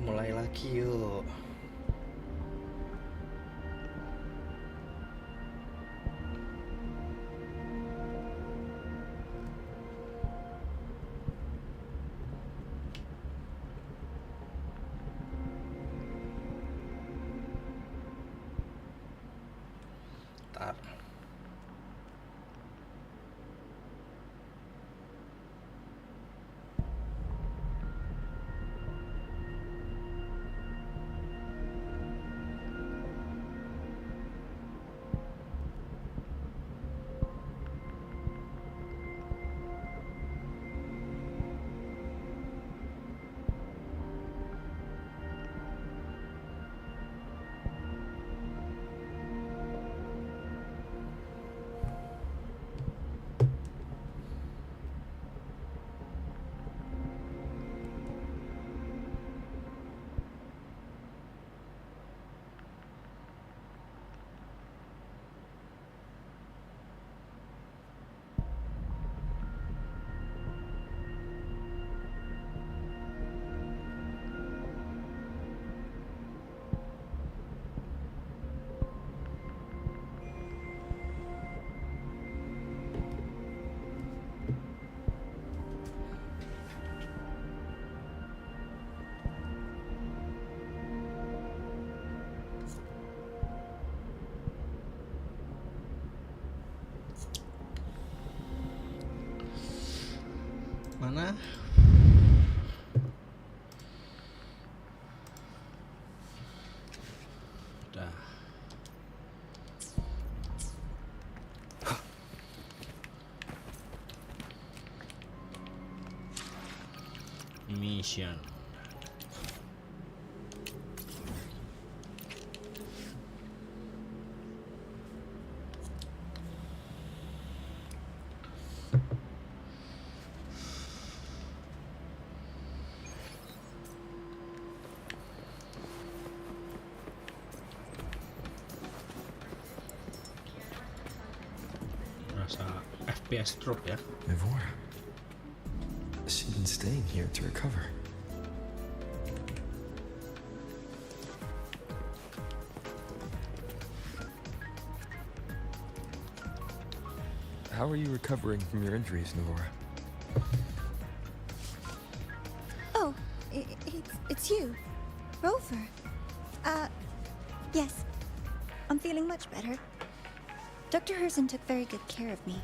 Mulai lagi yuk. Tar. Mana? Udah. Mission. FPS drop ya. Nvidia. She's been staying here to recover. How are you recovering from your injuries, Nvidia? Oh, it's you, Rover. Yes. I'm feeling much better. Dr. Herssen took very good care of me.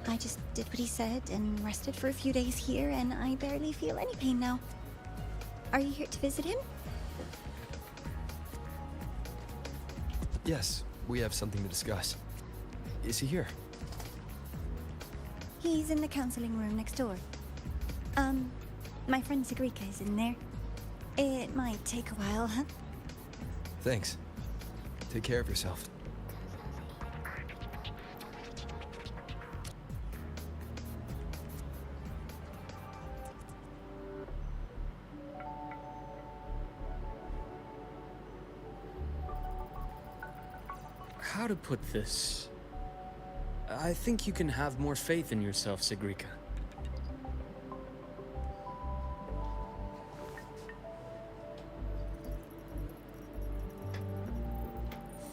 I just did what he said and rested for a few days here, and I barely feel any pain now. Are you here to visit him? Yes, we have something to discuss. Is he here? He's in the counseling room next door. My friend Sekarang is in there. It might take a while, huh? Thanks. Take care of yourself. How to put this? I think you can have more faith in yourself, Sekarang.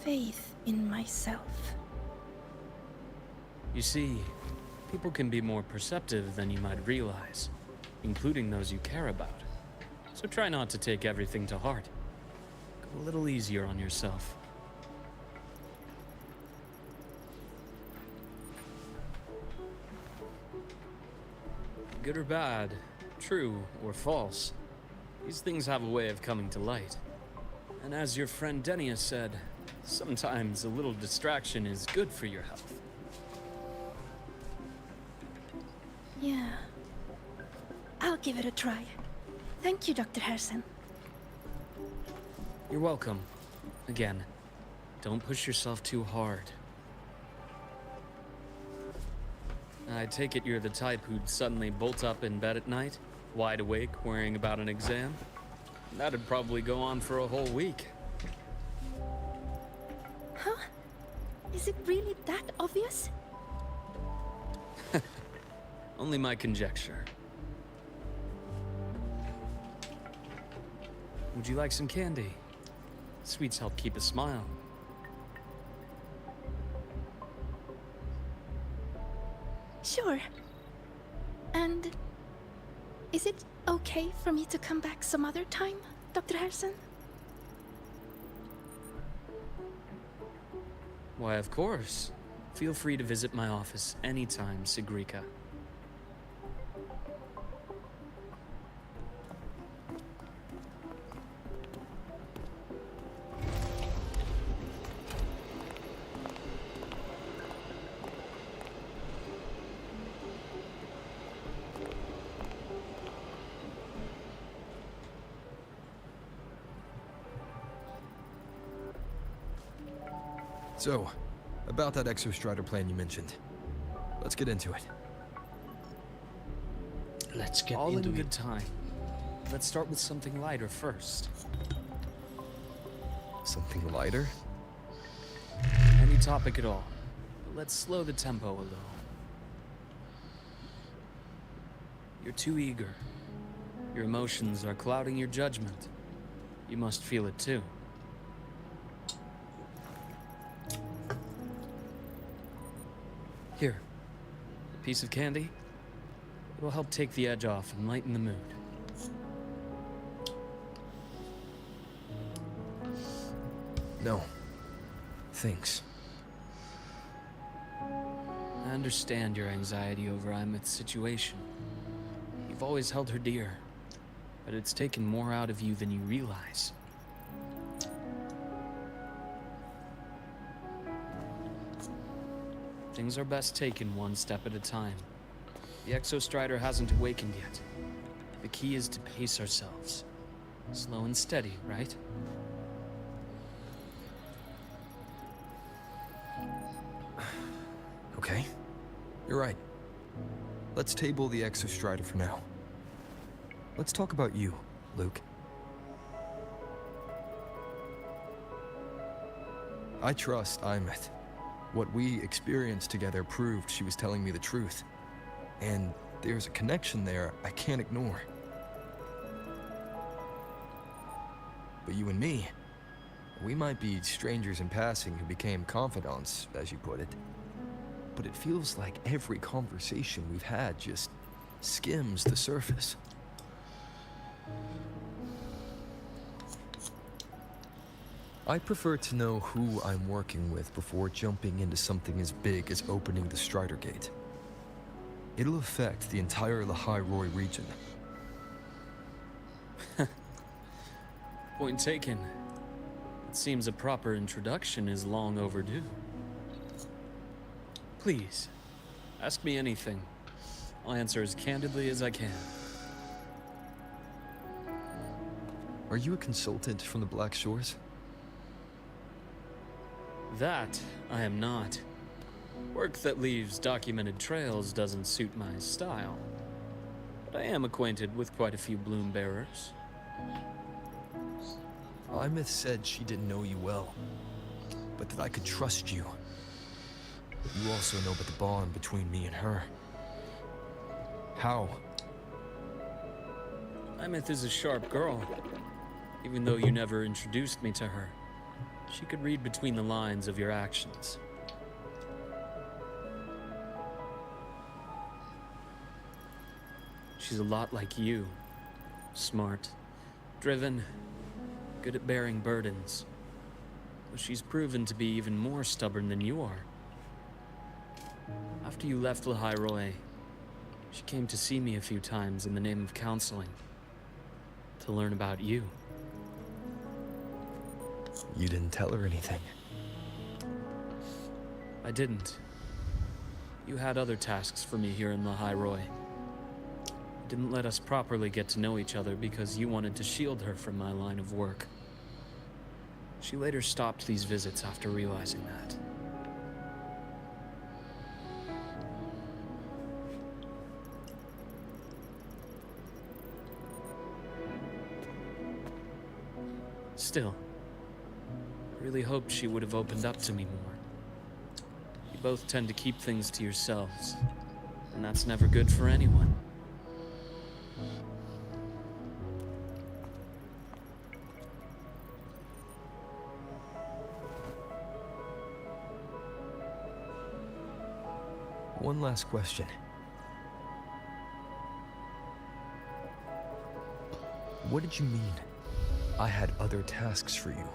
Faith in myself. You see, people can be more perceptive than you might realize, including those you care about. So try not to take everything to heart. Go a little easier on yourself. Good or bad, true or false, these things have a way of coming to light. And as your friend Denia said, sometimes a little distraction is good for your health. Yeah. I'll give it a try. Thank you, Dr. Herssen. You're welcome. Again, don't push yourself too hard. I take it you're the type who'd suddenly bolt up in bed at night, wide awake, worrying about an exam? That'd probably go on for a whole week. Huh? Is it really that obvious? Only my conjecture. Would you like some candy? Sweets help keep a smile. Sure. And is it okay for me to come back some other time, Dr. Herssen? Why, of course. Feel free to visit my office anytime, Sigrika. So, about that exostrider plan you mentioned. Let's get into it. Let's get All in into good it. time. Let's start with something lighter first. Something lighter? Any topic at all. But let's slow the tempo a little. You're too eager. Your emotions are clouding your judgment. You must feel it too. Here, a piece of candy. It'll help take the edge off and lighten the mood. No. Thanks. I understand your anxiety over Imeth's situation. You've always held her dear, but it's taken more out of you than you realize. Things are best taken one step at a time. The Exostrider hasn't awakened yet. The key is to pace ourselves. Slow and steady, right? Okay. You're right. Let's table the Exostrider for now. Let's talk about you, Luke. I trust Imeth. What we experienced together proved she was telling me the truth. And there's a connection there I can't ignore. But you and me, we might be strangers in passing who became confidants, as you put it. But it feels like every conversation we've had just skims the surface. I prefer to know who I'm working with before jumping into something as big as opening the Strider Gate. It'll affect the entire Lehigh Roy region. Point taken. It seems a proper introduction is long overdue. Please, ask me anything. I'll answer as candidly as I can. Are you a consultant from the Black Shores? That I am not. Work that leaves documented trails doesn't suit my style. But I am acquainted with quite a few bloom bearers. Imeth said she didn't know you well, but that I could trust you. You also know about the bond between me and her. How? Imeth is a sharp girl. Even though you never introduced me to her, she could read between the lines of your actions. She's a lot like you. Smart, driven, good at bearing burdens. But she's proven to be even more stubborn than you are. After you left Lehigh Roy, she came to see me a few times in the name of counseling. To learn about you. You didn't tell her anything. I didn't. You had other tasks for me here in Lehigh Roy. Didn't let us properly get to know each other because you wanted to shield her from my line of work. She later stopped these visits after realizing that. Still, I really hoped she would have opened up to me more. You both tend to keep things to yourselves, and that's never good for anyone. One last question. What did you mean? I had other tasks for you.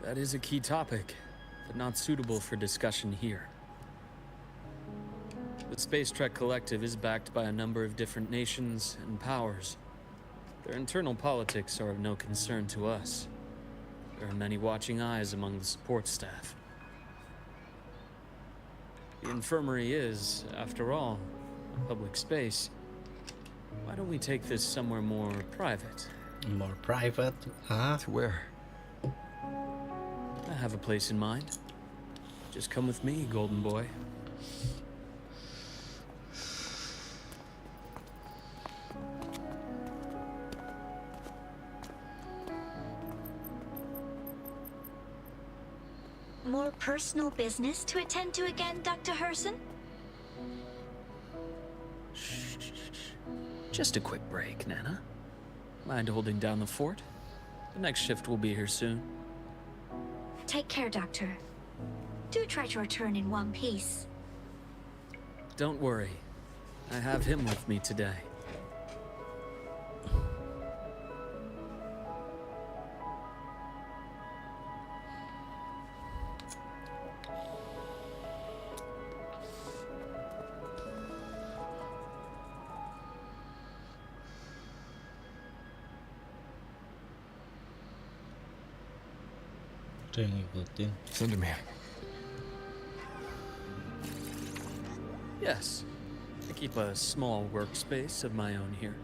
That is a key topic, but not suitable for discussion here. The Space Trek Collective is backed by a number of different nations and powers. Their internal politics are of no concern to us. There are many watching eyes among the support staff. The infirmary is, after all, a public space. Why don't we take this somewhere more private? More private, huh? To where? I have a place in mind. Just come with me, golden boy. More personal business to attend to again, Dr. Herssen? Just a quick break, Nana. Mind holding down the fort? The next shift will be here soon. Take care, Doctor. Do try to return in one piece. Don't worry. I have him with me today. Dia ngikutin. Cinderman. Yes. I keep a small workspace of my own here.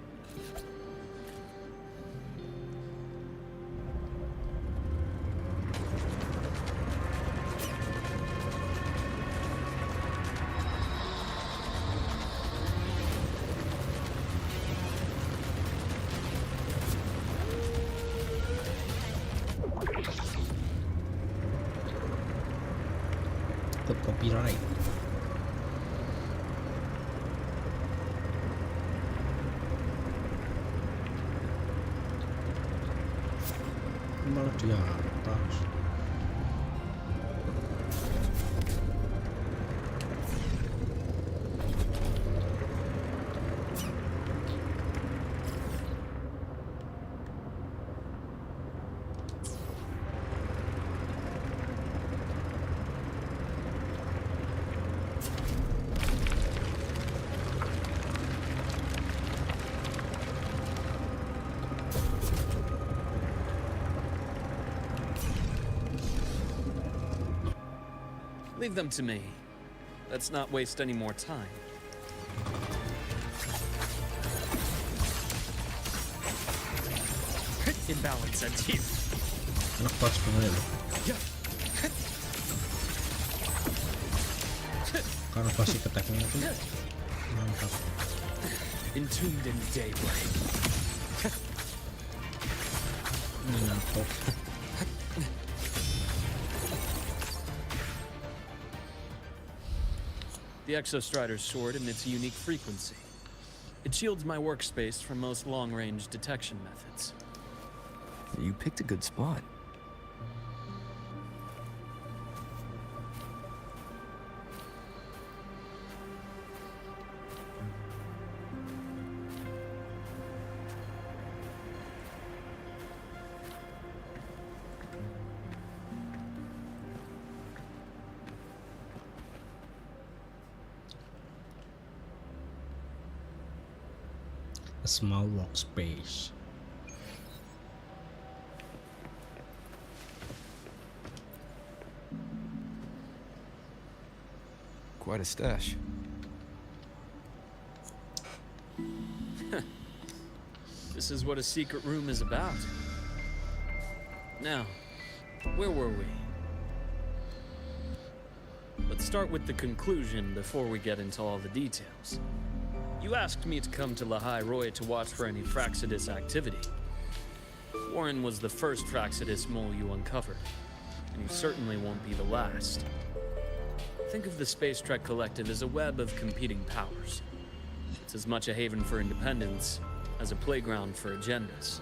Ikut copyright. Malah di atas. Leave them to me. Let's not waste any more time. Imbalance ends here. Anak pas banget loh. Karena pasti keteknya tuh mantap. Entombed in daybreak. Ngantuk. The Exostrider's sword emits a unique frequency. It shields my workspace from most long-range detection methods. You picked a good spot. A small workspace. Quite a stash. This is what a secret room is about. Now, where were we? Let's start with the conclusion before we get into all the details. You asked me to come to Lahai Roy to watch for any Fraxidus activity. Warren was the first Fraxidus mole you uncovered, and you certainly won't be the last. Think of the Space Trek Collective as a web of competing powers. It's as much a haven for independence as a playground for agendas.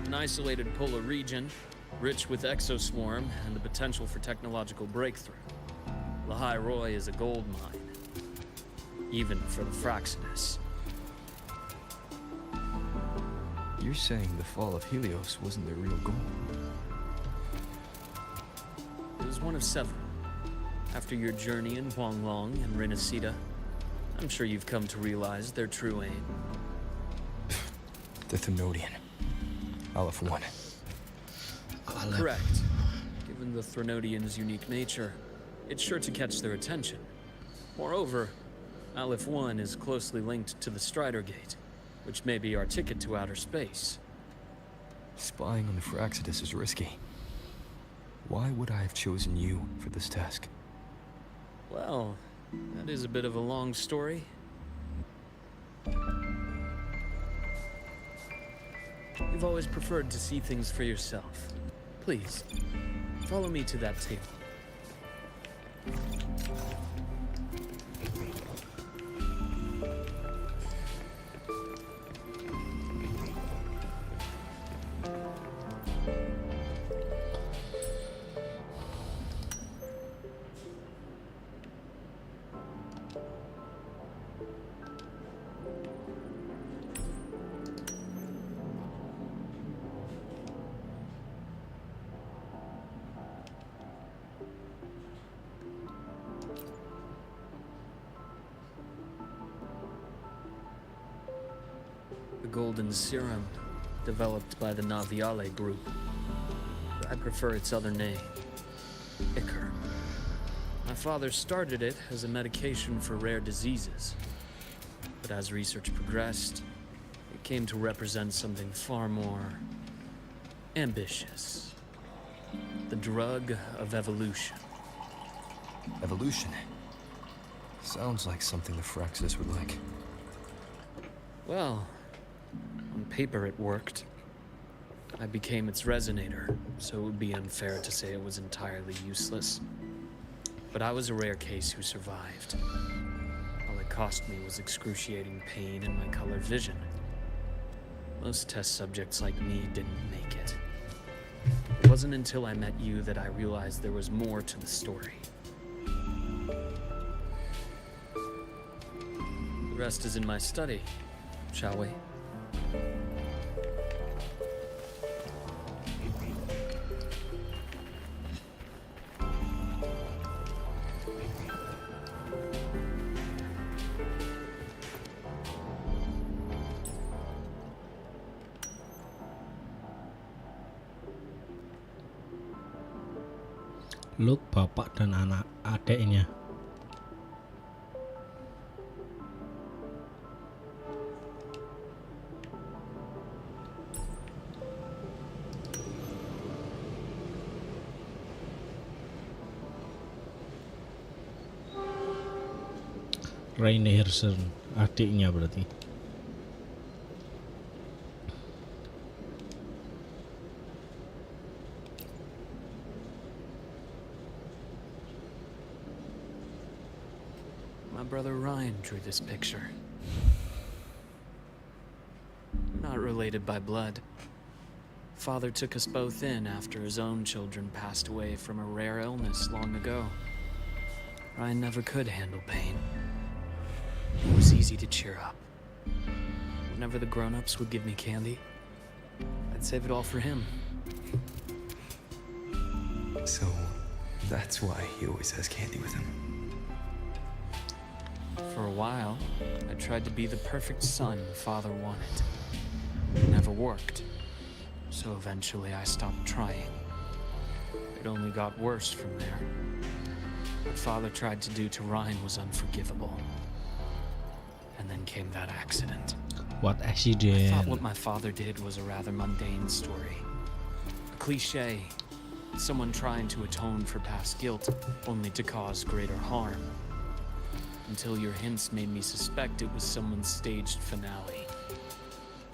An isolated polar region, rich with exoswarm and the potential for technological breakthrough. The High Roy is a gold mine, even for the Fraxinus. You're saying the fall of Helios wasn't their real goal? It was one of several. After your journey in Huanglong and rinascita, I'm sure you've come to realize their true aim. The Thenodian. Aleph 1. Correct. Given the Thenodian's unique nature, it's sure to catch their attention. Moreover, Aleph 1 is closely linked to the Strider Gate, which may be our ticket to outer space. Spying on the Fraxidus is risky. Why would I have chosen you for this task? Well, that is a bit of a long story. You've always preferred to see things for yourself. Please, follow me to that table. The golden serum, developed by the Naviale group. I prefer its other name, Ichor. My father started it as a medication for rare diseases. But as research progressed, it came to represent something far more ambitious. The drug of evolution. Evolution? Sounds like something the Fraxidus would like. Well, on paper it worked. I became its resonator, so it would be unfair to say it was entirely useless. But I was a rare case who survived. All it cost me was excruciating pain and my color vision. Most test subjects like me didn't make it. It wasn't until I met you that I realized there was more to the story. The rest is in my study, shall we? Luke, bapak dan anak adiknya. Ryzen Herssen, adiknya berarti. My brother Ryan drew this picture. We're not related by blood. Father took us both in after his own children passed away from a rare illness long ago. Ryan never could handle pain. He was easy to cheer up. Whenever the grown-ups would give me candy, I'd save it all for him. So, that's why he always has candy with him. For a while, I tried to be the perfect son Father wanted. It never worked. So eventually I stopped trying. It only got worse from there. What Father tried to do to Ryan was unforgivable. And then came that accident. What I accident? thought what my father did was a rather mundane story. A cliche. Someone trying to atone for past guilt, only to cause greater harm. Until your hints made me suspect it was someone's staged finale.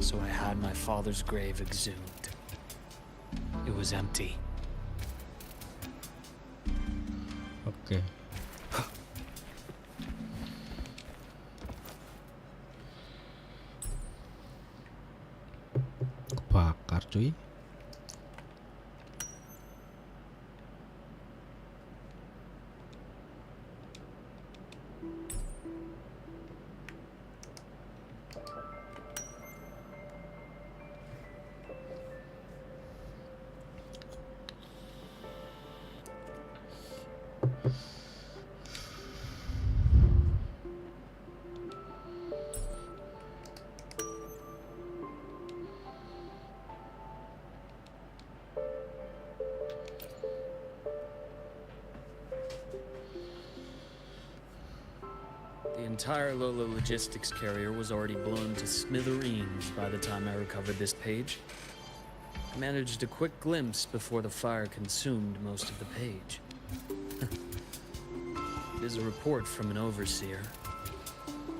So I had my father's grave exhumed. It was empty. Oke. Kebakar cuy. The entire Lolo logistics carrier was already blown to smithereens by the time I recovered this page. I managed a quick glimpse before the fire consumed most of the page. It is a report from an overseer.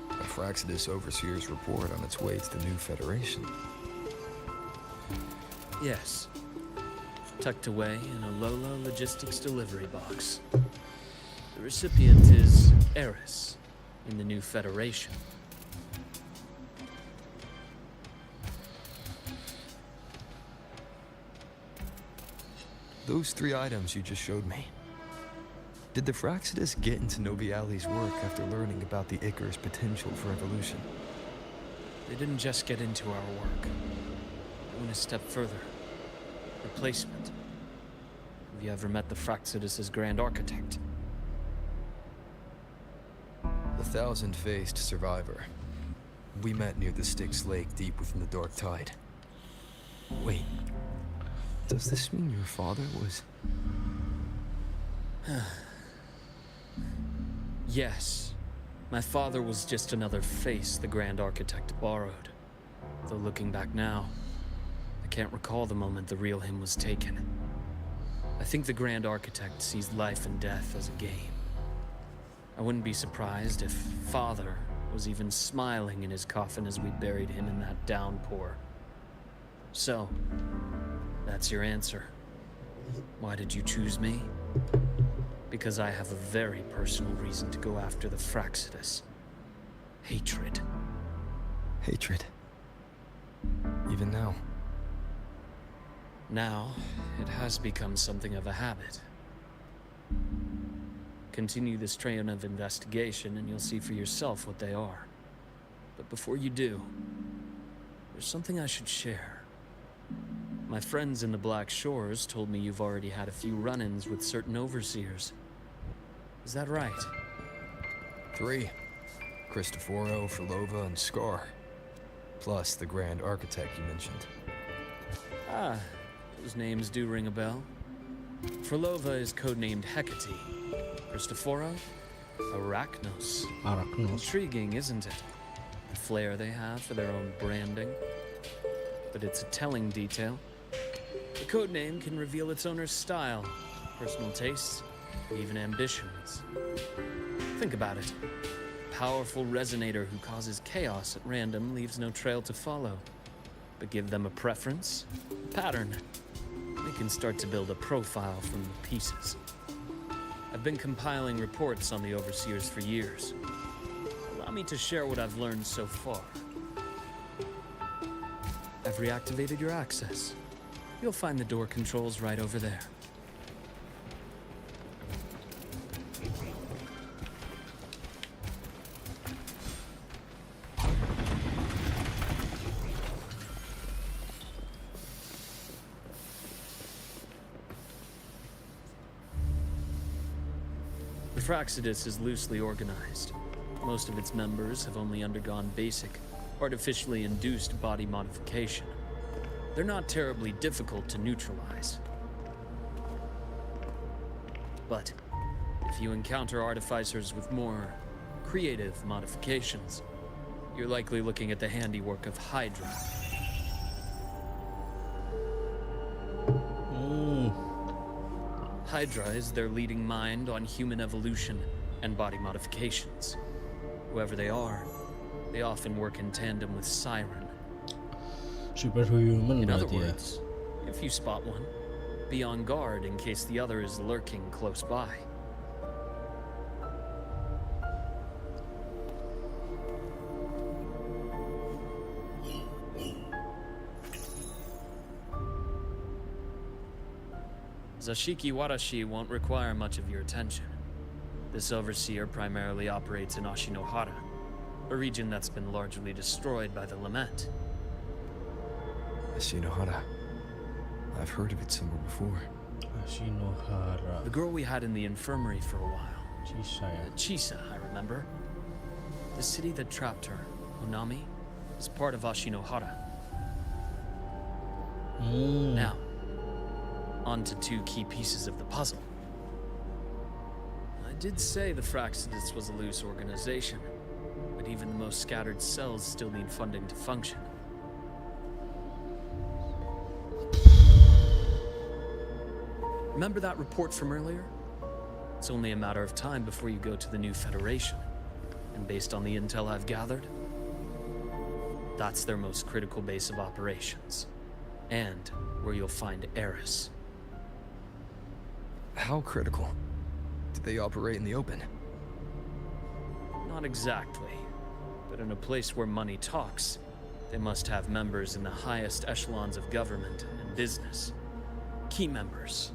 A Fraxidus Overseer's report on its way to the new Federation. Yes. Tucked away in a Lolo logistics delivery box. The recipient is Eris in the new Federation. Those 3 items you just showed me. Did the Fraxidus get into Nobiali's work after learning about the Icarus potential for evolution? They didn't just get into our work. They went a step further. Replacement. Have you ever met the Fraxidus' Grand Architect? The thousand-faced survivor. We met near the Styx Lake deep within the Dark Tide. Wait. Does this mean your father was... Yes. My father was just another face the Grand Architect borrowed. Though looking back now, I can't recall the moment the real him was taken. I think the Grand Architect sees life and death as a game. I wouldn't be surprised if Father was even smiling in his coffin as we buried him in that downpour. So, that's your answer. Why did you choose me? Because I have a very personal reason to go after the Fraxidus. Hatred. Hatred. Even now. Now, it has become something of a habit. Continue this train of investigation and you'll see for yourself what they are. But before you do, there's something I should share. My friends in the Black Shores told me you've already had a few run-ins with certain overseers. Is that right? 3. Cristoforo, Frolova, and Scar. Plus the Grand Architect you mentioned. Ah, those names do ring a bell. Frolova is codenamed Hecate. Cristoforo? Arachnos. Arachnos. Intriguing, isn't it? The flair they have for their own branding. But it's a telling detail. The codename can reveal its owner's style, personal tastes, and even ambitions. Think about it. A powerful resonator who causes chaos at random leaves no trail to follow. But give them a preference, a pattern. They can start to build a profile from the pieces. I've been compiling reports on the Overseers for years. Allow me to share what I've learned so far. I've reactivated your access. You'll find the door controls right over there. The Fraxidus is loosely organized. Most of its members have only undergone basic, artificially induced body modification. They're not terribly difficult to neutralize. But if you encounter artificers with more creative modifications, you're likely looking at the handiwork of Hydra. Hydra is their leading mind on human evolution and body modifications. Whoever they are, they often work in tandem with Siren. Superhuman In other berarti ya. words, if you spot one, be on guard in case the other is lurking close by. Zashiki Warashi won't require much of your attention. This overseer primarily operates in Ashinohara, a region that's been largely destroyed by the Lament. Ashinohara. I've heard of it somewhere before. Ashinohara. The girl we had in the infirmary for a while. Chisaya. Chisa, I remember. The city that trapped her, Onami, is part of Ashinohara. Now, on to two key pieces of the puzzle. I did say the Fraxidus was a loose organization, but even the most scattered cells still need funding to function. Remember that report from earlier? It's only a matter of time before you go to the new Federation. And based on the intel I've gathered, that's their most critical base of operations. And where you'll find Eris. How critical? Do they operate in the open? Not exactly. But in a place where money talks, they must have members in the highest echelons of government and business. Key members.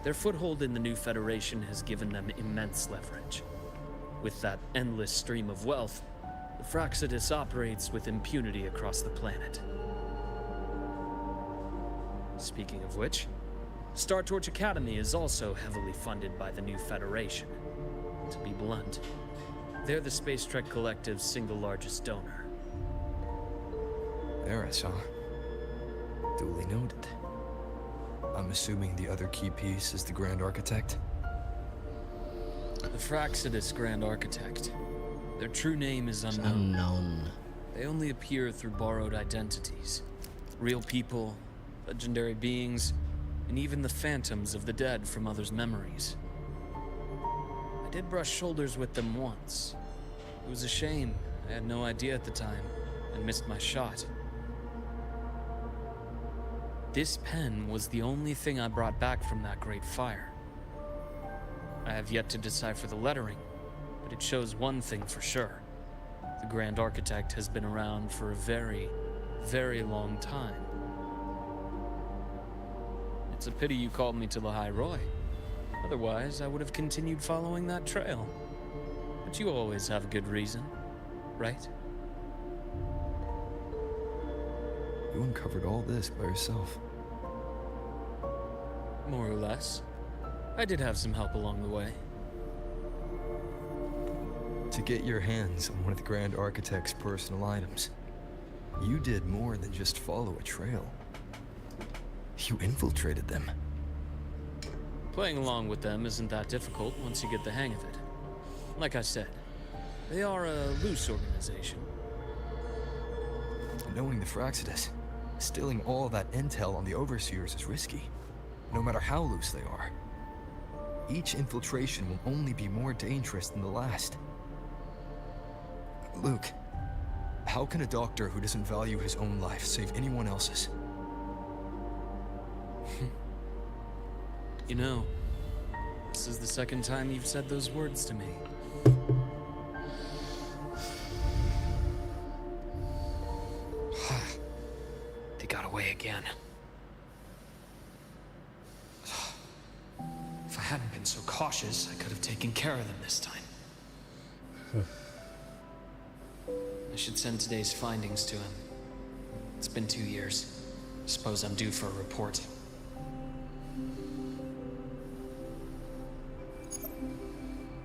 Their foothold in the new Federation has given them immense leverage. With that endless stream of wealth, the Fraxidus operates with impunity across the planet. Speaking of which, Star Torch Academy is also heavily funded by the new Federation. To be blunt, they're the Space Trek Collective's single largest donor. Eris, huh? Duly noted. I'm assuming the other key piece is the Grand Architect? The Fraxidus Grand Architect. Their true name is unknown. Unknown. They only appear through borrowed identities. Real people, legendary beings, and even the phantoms of the dead from others' memories. I did brush shoulders with them once. It was a shame. I had no idea at the time, and missed my shot. This pen was the only thing I brought back from that great fire. I have yet to decipher the lettering, but it shows one thing for sure. The Grand Architect has been around for a very, very long time. It's a pity you called me to the High Roy. Otherwise, I would have continued following that trail. But you always have a good reason, right? You uncovered all this by yourself. More or less. I did have some help along the way. To get your hands on one of the Grand Architect's personal items, you did more than just follow a trail. You infiltrated them. Playing along with them isn't that difficult once you get the hang of it. Like I said, they are a loose organization. Knowing the Fraxidus, stealing all that intel on the Overseers is risky, no matter how loose they are. Each infiltration will only be more dangerous than the last. Luke, how can a doctor who doesn't value his own life save anyone else's? You know, this is the second time you've said those words to me. They got away again. If I hadn't been so cautious, I could have taken care of them this time. I should send today's findings to him. It's been 2 years. Suppose I'm due for a report.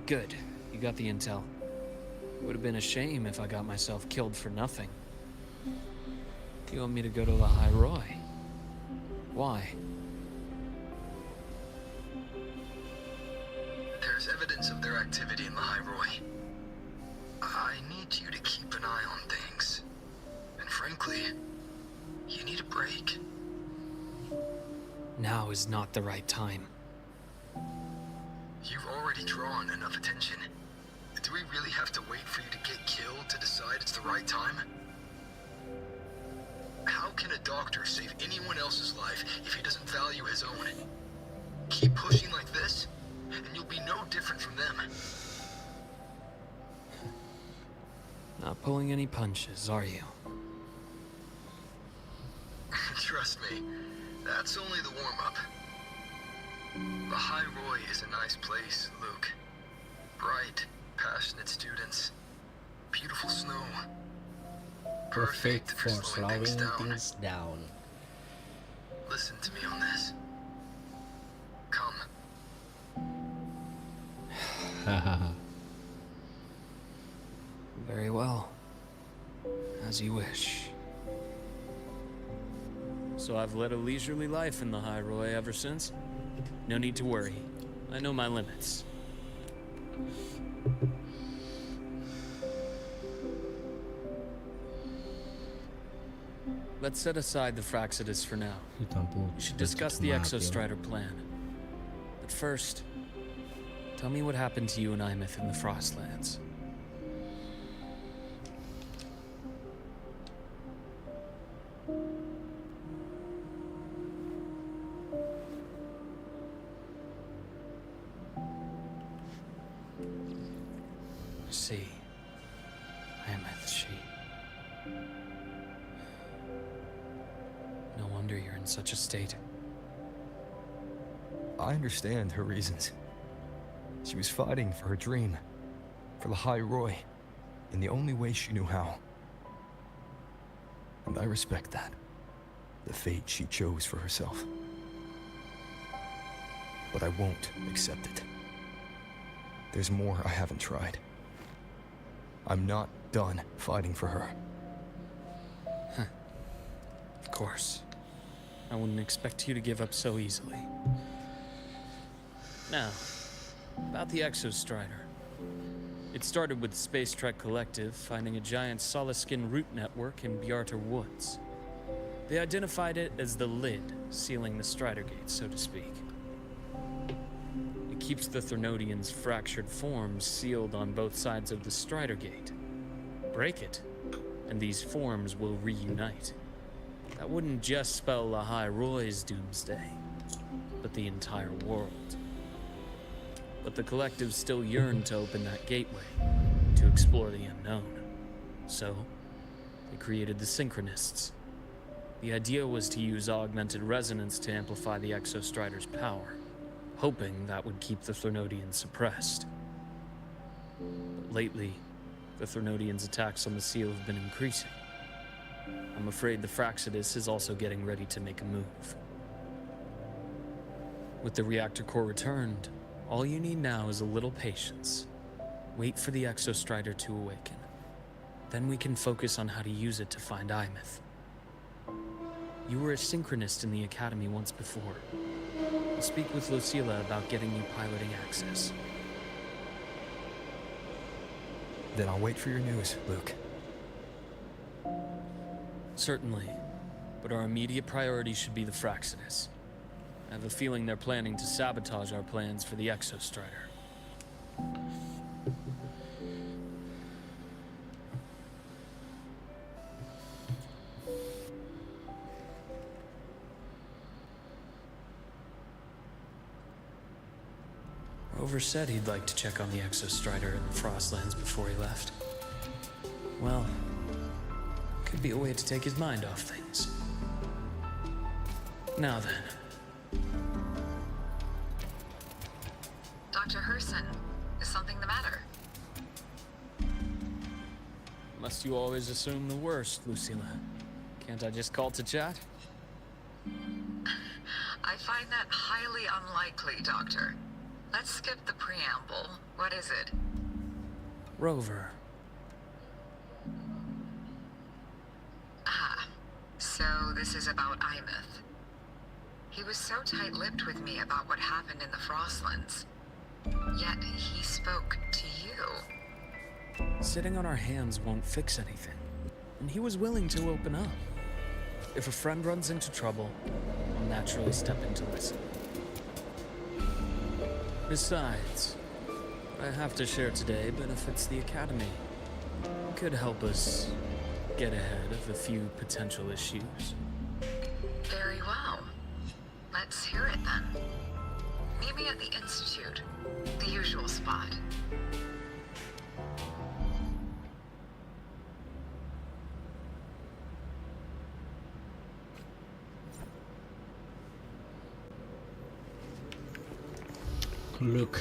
Good. You got the intel. It would have been a shame if I got myself killed for nothing. You want me to go to the High Roy? Why? There's evidence of their activity in the High Roy. I need you to keep an eye on things. And frankly, you need a break. Now is not the right time. You've already drawn enough attention. Do we really have to wait for you to get killed to decide it's the right time? How can a doctor save anyone else's life if he doesn't value his own? Keep pushing like this, and you'll be no different from them. Not pulling any punches, are you? Trust me, that's only the warm-up. The High Roy is a nice place, Luke. Bright, passionate students. Beautiful snow. Perfect for slowing things down. Listen to me on this. Come. Very well. As you wish. So I've led a leisurely life in the High Roy ever since. No need to worry. I know my limits. Let's set aside the Fraxidus for now. We should discuss the Exostrider plan. But first, tell me what happened to you and Imeth in the Frostlands. See, Imeth, she. No wonder you're in such a state. I understand her reasons. She was fighting for her dream, for the High Roy, in the only way she knew how. And I respect that. The fate she chose for herself. But I won't accept it. There's more I haven't tried. I'm not done fighting for her. Of course. I wouldn't expect you to give up so easily. Now, about the Exostrider. It started with Space Trek Collective finding a giant solid-skin root network in Bjarter Woods. They identified it as the lid, sealing the Strider Gate, so to speak. It keeps the Thernodians' fractured forms sealed on both sides of the Strider Gate. Break it, and these forms will reunite. That wouldn't just spell the High Roy's doomsday, but the entire world. But the Collective still yearned to open that gateway, to explore the unknown. So, they created the Synchronists. The idea was to use augmented resonance to amplify the Exostrider's power, hoping that would keep the Thernodians suppressed. But lately, the Thernodians' attacks on the seal have been increasing. I'm afraid the Fraxidus is also getting ready to make a move. With the reactor core returned, all you need now is a little patience. Wait for the Exostrider to awaken. Then we can focus on how to use it to find Imeth. You were a synchronist in the Academy once before. I'll speak with Lucilla about getting you piloting access. Then I'll wait for your news, Luke. Certainly, but our immediate priority should be the Fraxidus. I have a feeling they're planning to sabotage our plans for the Exostrider. Rover said he'd like to check on the Exostrider in the Frostlands before he left. Well, could be a way to take his mind off things. Now then. Dr. Herssen, is something the matter? Must you always assume the worst, Lucilla? Can't I just call to chat? I find that highly unlikely, Doctor. Let's skip the preamble. What is it? Rover. Ah, so this is about Imeth. He was so tight-lipped with me about what happened in the Frostlands. Yet he spoke to you. Sitting on our hands won't fix anything. And he was willing to open up. If a friend runs into trouble, I'll naturally step in to listen. Besides, what I have to share today benefits the Academy. It could help us get ahead of a few potential issues. Very well. Let's hear it then. Meet me at the Institute, the usual spot. Look.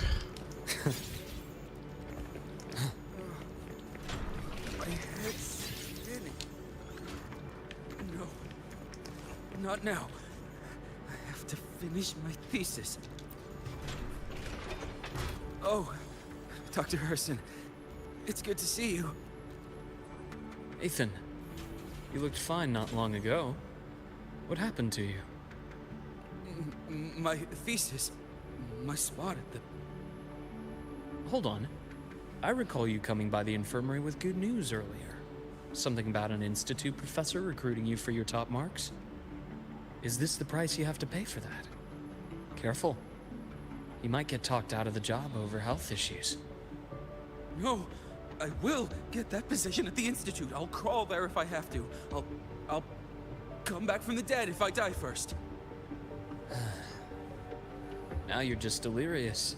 My head's spinning. No. Not now. have to finish my thesis. Oh, Dr. Herssen, it's good to see you. Ethan, you looked fine not long ago. What happened to you? My thesis, my spot at the... Hold on. I recall you coming by the infirmary with good news earlier. Something about an institute professor recruiting you for your top marks? Is this the price you have to pay for that? Careful. You might get talked out of the job over health issues. No, I will get that position at the institute. I'll crawl there if I have to. I'll come back from the dead if I die first. Now you're just delirious.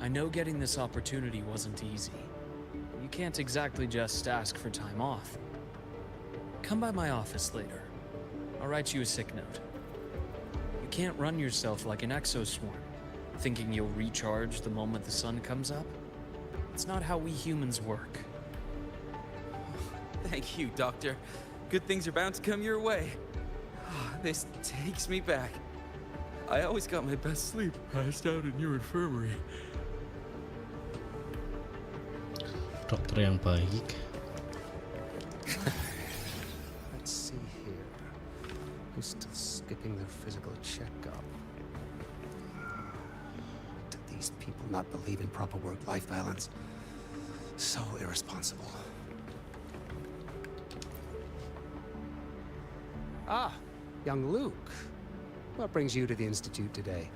I know getting this opportunity wasn't easy. You can't exactly just ask for time off. Come by my office later. I'll write you a sick note. You can't run yourself like an exoswarm, thinking you'll recharge the moment the sun comes up. It's not how we humans work. Thank you, Doctor. Good things are bound to come your way. This takes me back. I always got my best sleep passed out in your infirmary. Dokter yang baik. Let's see here. Who's still skipping their physical checkup? Do these people not believe in proper work-life balance? So irresponsible. Ah, young Luke. What brings you to the Institute today?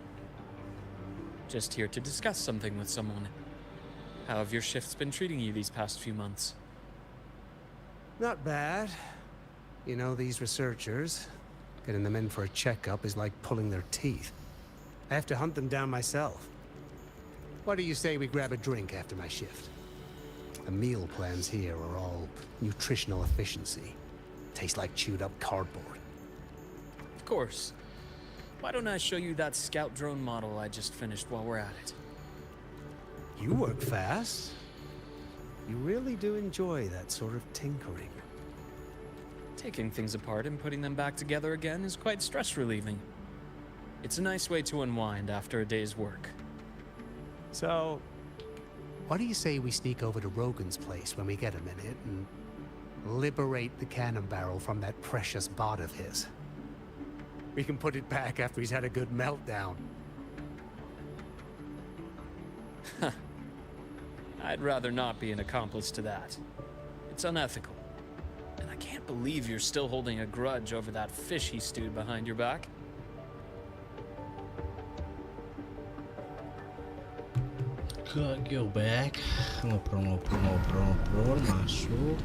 Just here to discuss something with someone. How have your shifts been treating you these past few months? Not bad. You know, these researchers, getting them in for a checkup is like pulling their teeth. I have to hunt them down myself. What do you say we grab a drink after my shift? The meal plans here are all nutritional efficiency. Taste like chewed up cardboard. Of course. Why don't I show you that scout drone model I just finished while we're at it? You work fast. You really do enjoy that sort of tinkering. Taking things apart and putting them back together again is quite stress relieving. It's a nice way to unwind after a day's work. So, what do you say we sneak over to Rogan's place when we get a minute and liberate the cannon barrel from that precious bot of his? We can put it back after he's had a good meltdown. I'd rather not be an accomplice to that. It's unethical. And I can't believe you're still holding a grudge over that fish he stewed behind your back. Go back. Ngobrol masuk.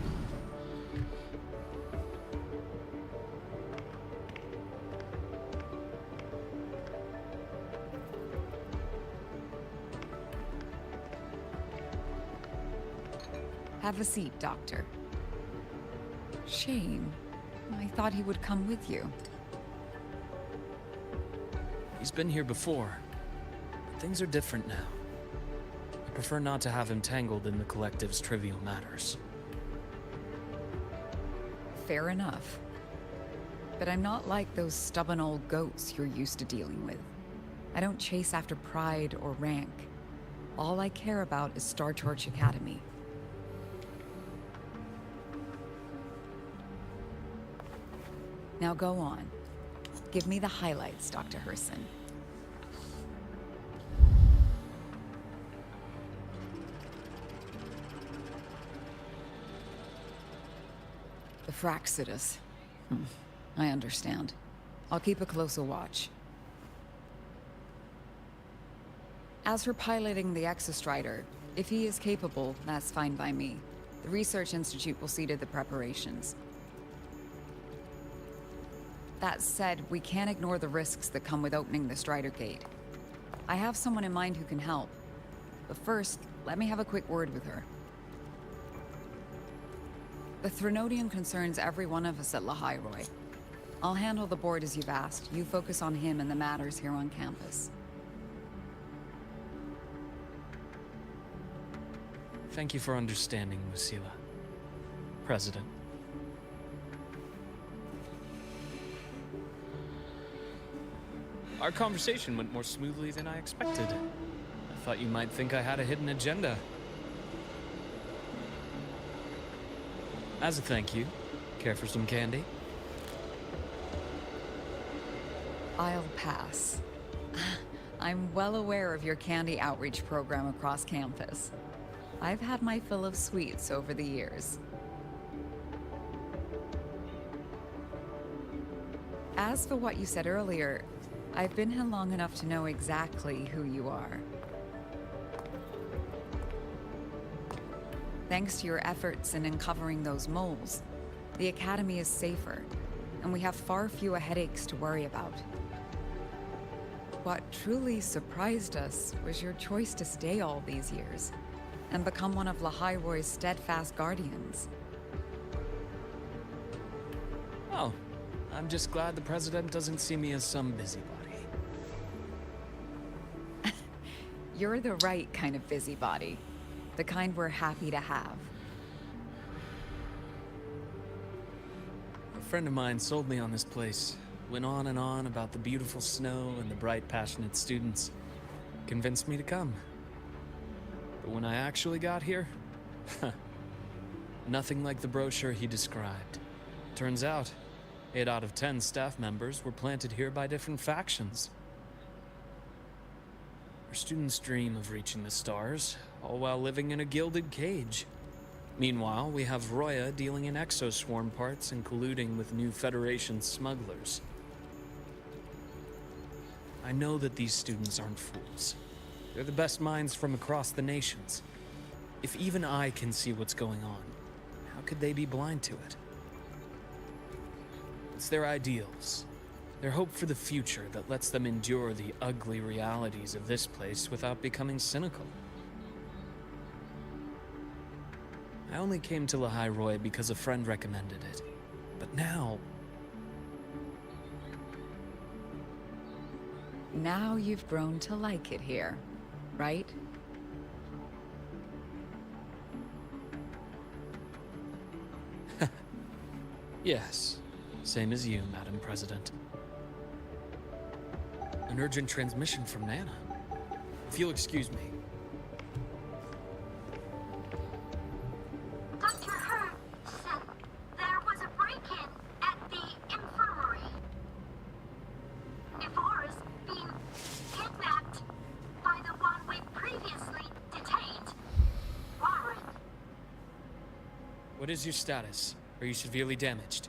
Have a seat, Doctor. Shame. I thought he would come with you. He's been here before. Things are different now. I prefer not to have him tangled in the collective's trivial matters. Fair enough. But I'm not like those stubborn old goats you're used to dealing with. I don't chase after pride or rank. All I care about is Star Torch Academy. Now go on. Give me the highlights, Dr. Herssen. The Fraxidus. I understand. I'll keep a closer watch. As for piloting the Exostrider, if he is capable, that's fine by me. The Research Institute will see to the preparations. That said, we can't ignore the risks that come with opening the Strider Gate. I have someone in mind who can help. But first, let me have a quick word with her. The Threnodian concerns every one of us at Lahairoi. I'll handle the board as you've asked. You focus on him and the matters here on campus. Thank you for understanding, Lucila. President. Our conversation went more smoothly than I expected. I thought you might think I had a hidden agenda. As a thank you, care for some candy? I'll pass. I'm well aware of your candy outreach program across campus. I've had my fill of sweets over the years. As for what you said earlier, I've been here long enough to know exactly who you are. Thanks to your efforts in uncovering those moles, the Academy is safer, and we have far fewer headaches to worry about. What truly surprised us was your choice to stay all these years and become one of Lahai-Roy's steadfast guardians. Oh, I'm just glad the President doesn't see me as some busybody. You're the right kind of busybody. The kind we're happy to have. A friend of mine sold me on this place. Went on and on about the beautiful snow and the bright, passionate students. Convinced me to come. But when I actually got here, nothing like the brochure he described. Turns out, 8 out of 10 staff members were planted here by different factions. Our students dream of reaching the stars, all while living in a gilded cage. Meanwhile, we have Roya dealing in exoswarm parts and colluding with new Federation smugglers. I know that these students aren't fools. They're the best minds from across the nations. If even I can see what's going on, how could they be blind to it? It's their ideals, their hope for the future that lets them endure the ugly realities of this place without becoming cynical. I only came to Lahai-Roy because a friend recommended it. But now... Now you've grown to like it here, right? Yes, same as you, Madam President. An urgent transmission from Nana. If you'll excuse me. Dr. Herssen, there was a break-in at the infirmary. Ivor is being kidnapped by the one we previously detained, Warren. What is your status? Are you severely damaged?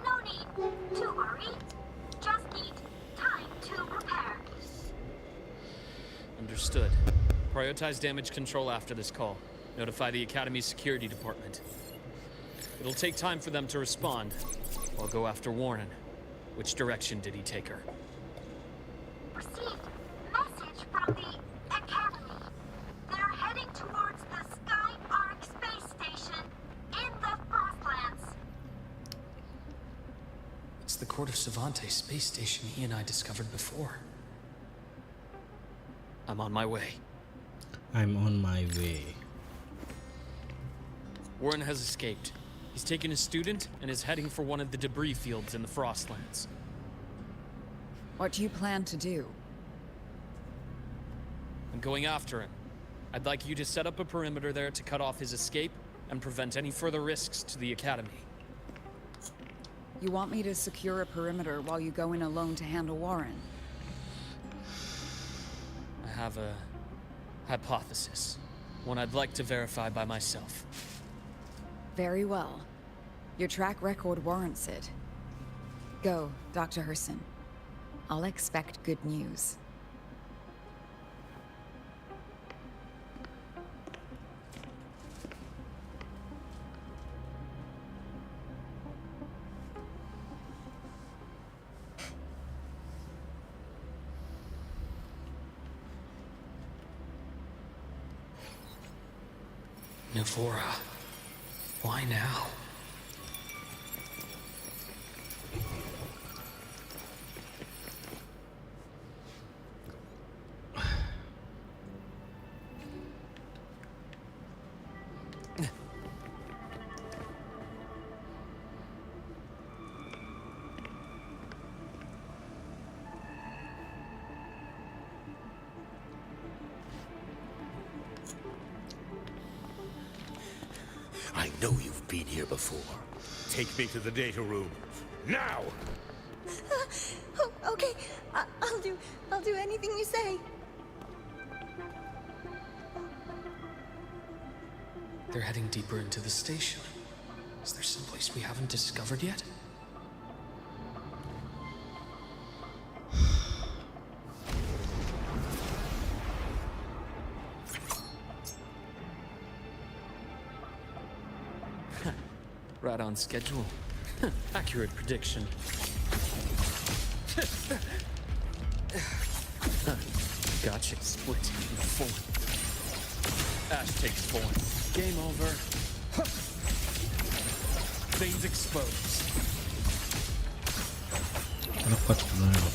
No need to worry. Just need time to repair. Understood. Prioritize damage control after this call. Notify the Academy's security department. It'll take time for them to respond. I'll go after Warren. Which direction did he take her? Received message from the Academy. They're heading towards the Sky Arc space station in the Frostlands. It's the Court of Savante space station he and I discovered before. I'm on my way. I'm on my way. Warren has escaped. He's taken a student and is heading for one of the debris fields in the Frostlands. What do you plan to do? I'm going after him. I'd like you to set up a perimeter there to cut off his escape and prevent any further risks to the Academy. You want me to secure a perimeter while you go in alone to handle Warren? I have a hypothesis. One I'd like to verify by myself. Very well. Your track record warrants it. Go, Dr. Herssen. I'll expect good news. Navora. Why now? know you've been here before. Take me to the data room. Now! Oh, okay. I'll do anything you say. They're heading deeper into the station. Is there someplace we haven't discovered yet? Right on schedule. Accurate prediction. Gotcha. Split in form. Ash takes form. Game over. Veins exposed. Kenapa sebenarnya?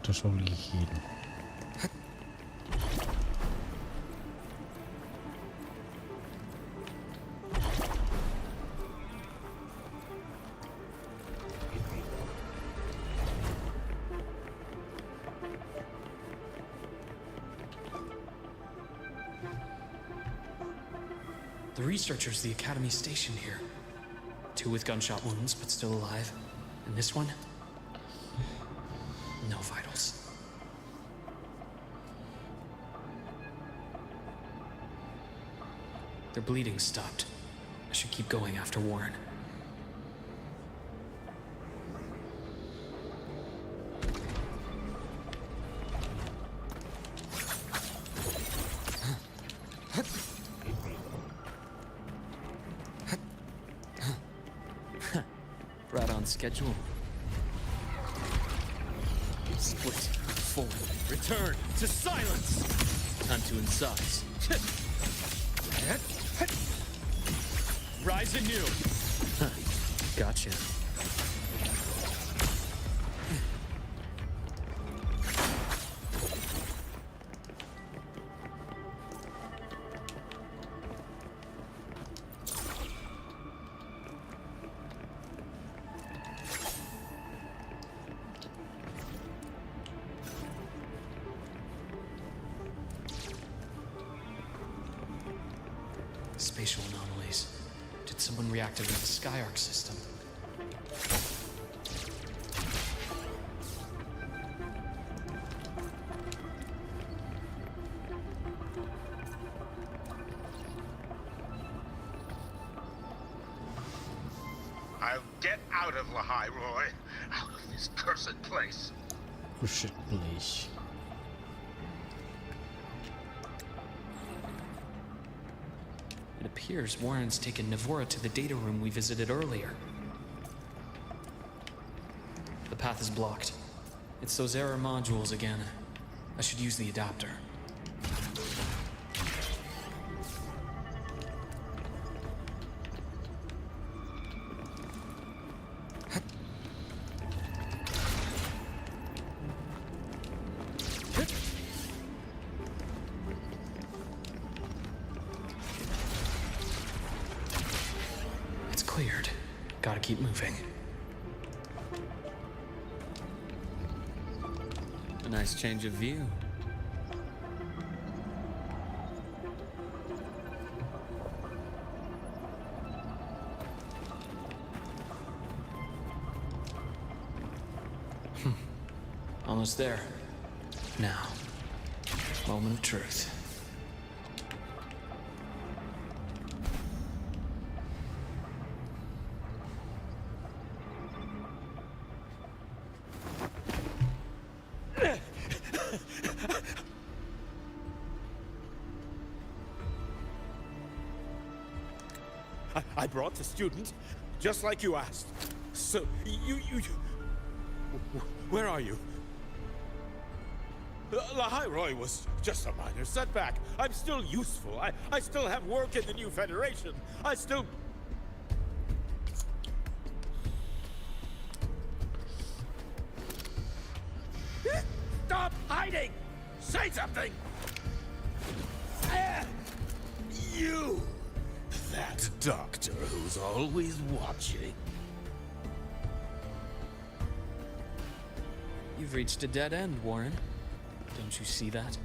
Ada solihin. The researchers the Academy stationed here. 2 with gunshot wounds, but still alive. And this one? No vitals. Their bleeding stopped. I should keep going after Warren. Right on schedule. Split, forward, return to silence! Time to incise. Ryzen new! Gotcha. Spatial anomalies. Did someone reactivate the Skyarc system? I'll get out of Lahai, Roy. Out of this cursed place. Push it, please. It appears Warren's taken Navora to the data room we visited earlier. The path is blocked. It's those error modules again. I should use the adapter. Cleared. Gotta keep moving. A nice change of view. Almost there. Now, moment of truth. I brought the student, just like you asked. So, you... Where are you? Lahai Roy was just a minor setback. I'm still useful. I still have work in the new Federation. I still... Stop hiding! Say something! You! That doctor who's always watching. You've reached a dead end, Warren. Don't you see that?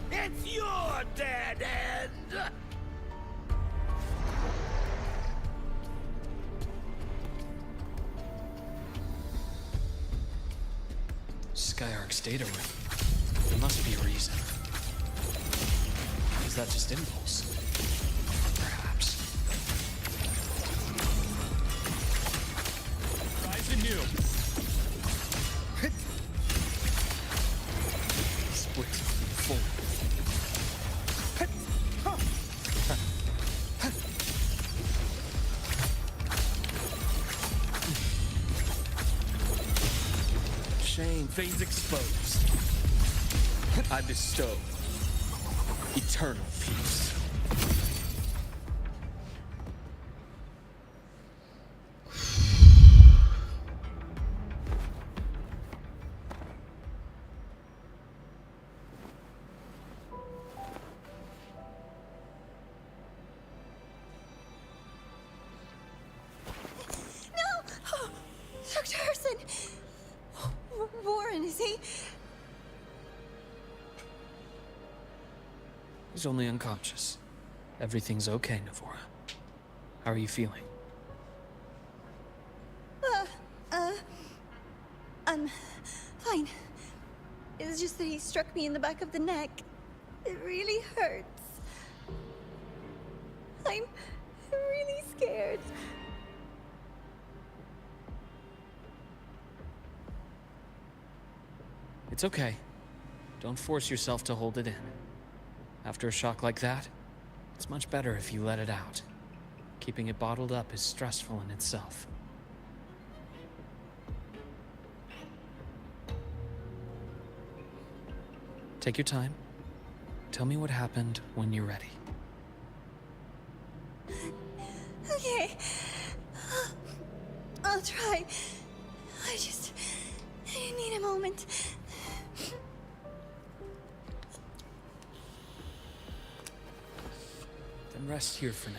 It's your dead end! Skyark's data room. There must be a reason. Is that just impulse? Or perhaps... Ryzen new. Split full. Shame. Veins exposed. I bestow eternal peace. Dr. Herssen! Warren, is he? He's only unconscious. Everything's okay, Navora. How are you feeling? I'm fine. It's just that he struck me in the back of the neck. It really hurts. I'm really scared. It's okay. Don't force yourself to hold it in. After a shock like that, it's much better if you let it out. Keeping it bottled up is stressful in itself. Take your time. Tell me what happened when you're ready. Okay. I'll try. I need a moment. Then rest here for now.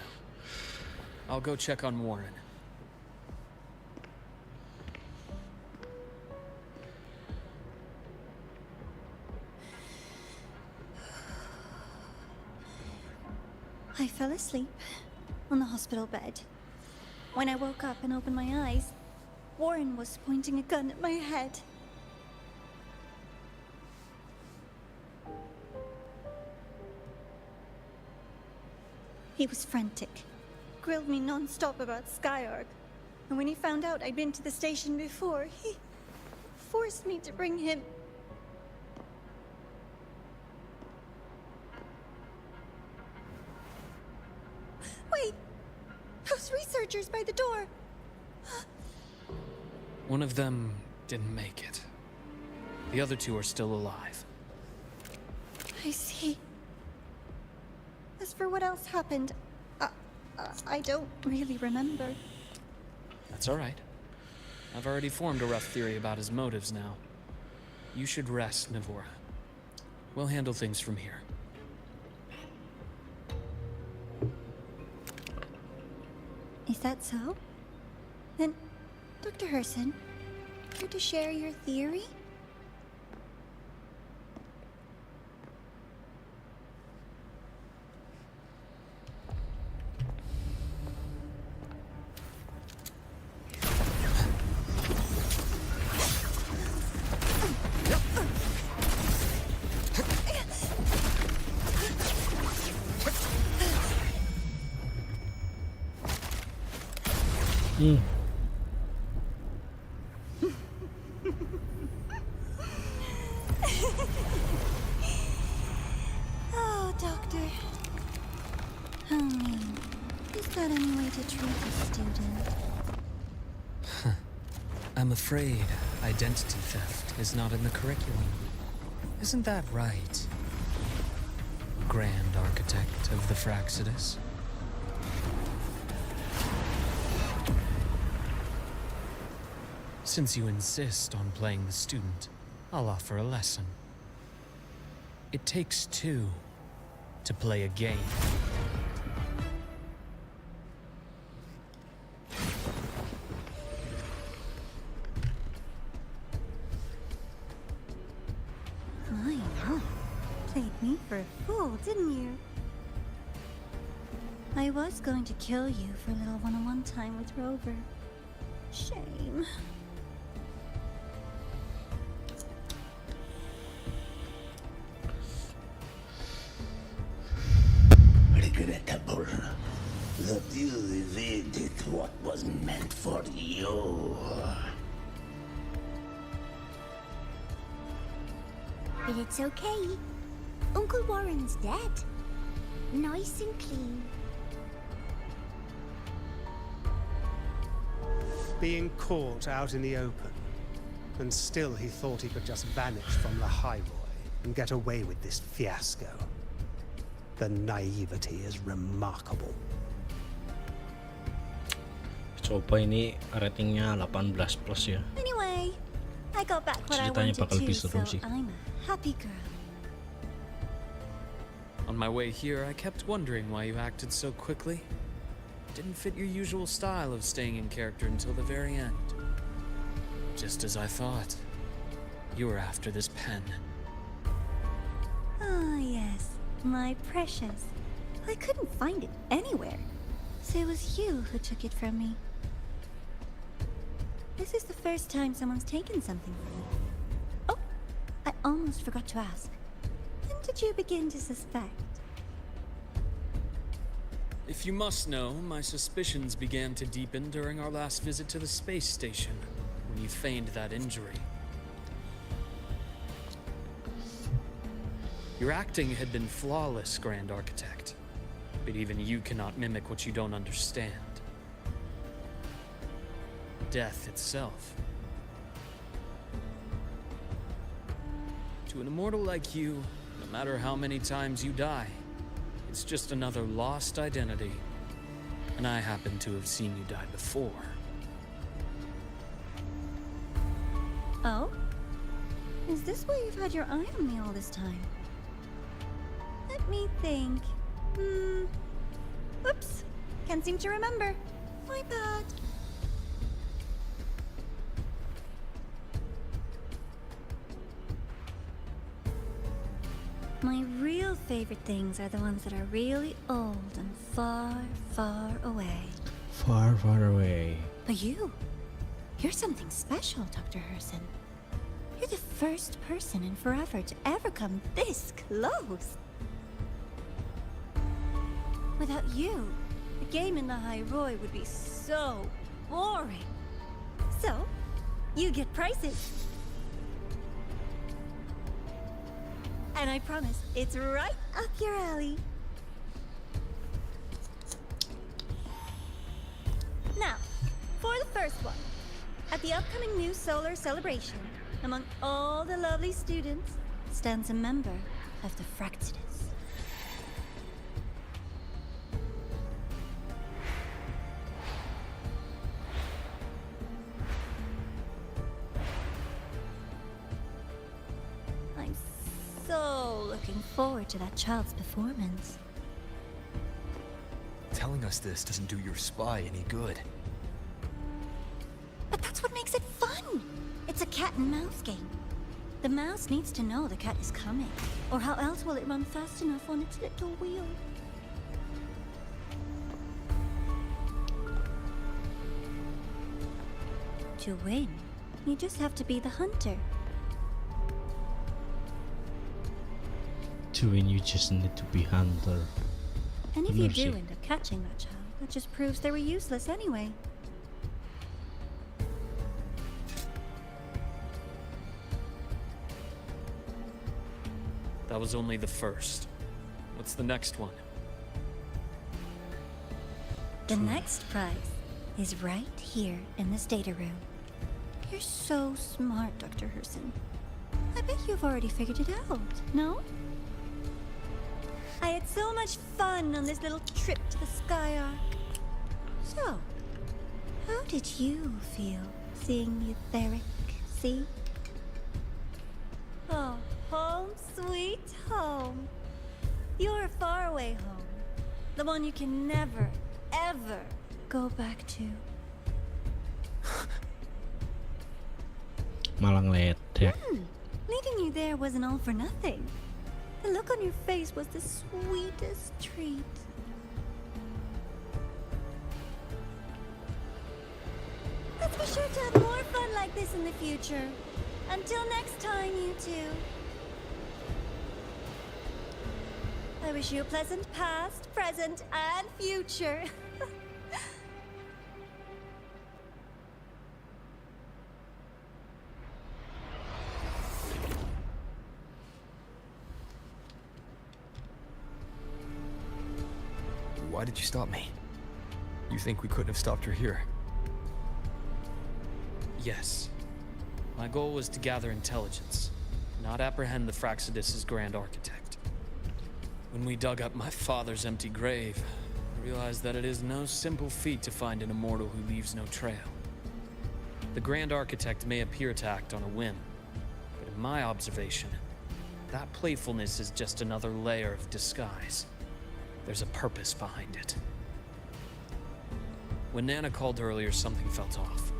I'll go check on Warren. I fell asleep on the hospital bed. When I woke up and opened my eyes, Warren was pointing a gun at my head. He was frantic, grilled me non-stop about Skyark, and when he found out I'd been to the station before, he forced me to bring him. Wait! Those researchers by the door! One of them didn't make it. The other two are still alive. I see. As for what else happened, I don't really remember. That's all right. I've already formed a rough theory about his motives now. You should rest, Navora. We'll handle things from here. Is that so? Then, Dr. Herssen, care to share your theory? Oh, Doctor. How mean. Is that any way to treat a student? I'm afraid identity theft is not in the curriculum. Isn't that right, Grand Architect of the Fraxidus? Since you insist on playing the student, I'll offer a lesson. It takes two to play a game. My God. Played me for a fool, didn't you? I was going to kill you for a little one-on-one time with Rover. Shame. Regrettable that you evaded what was meant for you. But it's okay. Uncle Warren's dead. Nice and clean. Being caught out in the open, and still he thought he could just vanish from the highway and get away with this fiasco. The naivety is remarkable. So pa ini ratingnya 18 plus ya. Anyway, I got back what I Ceritanya wanted bakal to, lebih so seru sih. I'm a happy girl. On my way here, I kept wondering why you acted so quickly. Didn't fit your usual style of staying in character until the very end. Just as I thought. You were after this pen. Ah, yes. My precious. I couldn't find it anywhere. So it was you who took it from me. This is the first time someone's taken something from me. Oh, I almost forgot to ask. When did you begin to suspect? If you must know, my suspicions began to deepen during our last visit to the space station, when you feigned that injury. Your acting had been flawless, Grand Architect. But even you cannot mimic what you don't understand. Death itself. To an immortal like you, no matter how many times you die, it's just another lost identity. And I happen to have seen you die before. Oh? Is this why you've had your eye on me all this time? Let me think. Oops. Can't seem to remember. My bad. My real favorite things are the ones that are really old and far, far away. Far, far away. But you're something special, Dr. Herssen. You're the first person in forever to ever come this close. Without you, the game in the High Roy would be so boring. So, you get prizes. And I promise, it's right up your alley. Now, for the first one. At the upcoming new solar celebration, among all the lovely students, stands a member of the Fractidus. I'm so looking forward to that child's performance. Telling us this doesn't do your spy any good. But that's what makes it fun! It's a cat and mouse game. The mouse needs to know the cat is coming, or how else will it run fast enough on its little wheel? To win, you just have to be the hunter. To win, you just need to be hunter. And if you do Mercy. end up catching that child, that just proves they were useless anyway. That was only the first. What's the next one? The next prize is right here in this data room. You're so smart, Dr. Herssen. I bet you've already figured it out, no? I had so much fun on this little trip to the Sky Arc. So, how did you feel Seeing Wuthering, see? Oh, home sweet home. Your faraway home. The one you can never, ever go back to. Malang ledek. Leaving you there wasn't all for nothing. The look on your face was the sweetest treat. Let's be sure to have more fun like this in the future. Until next time, you two. I wish you a pleasant past, present, and future. Why did you stop me? You think we couldn't have stopped her here? Yes. My goal was to gather intelligence, not apprehend the Fraxidus' grand architect. When we dug up my father's empty grave, I realized that it is no simple feat to find an immortal who leaves no trail. The grand architect may appear to act on a whim, but in my observation, that playfulness is just another layer of disguise. There's a purpose behind it. When Nana called earlier, something felt off.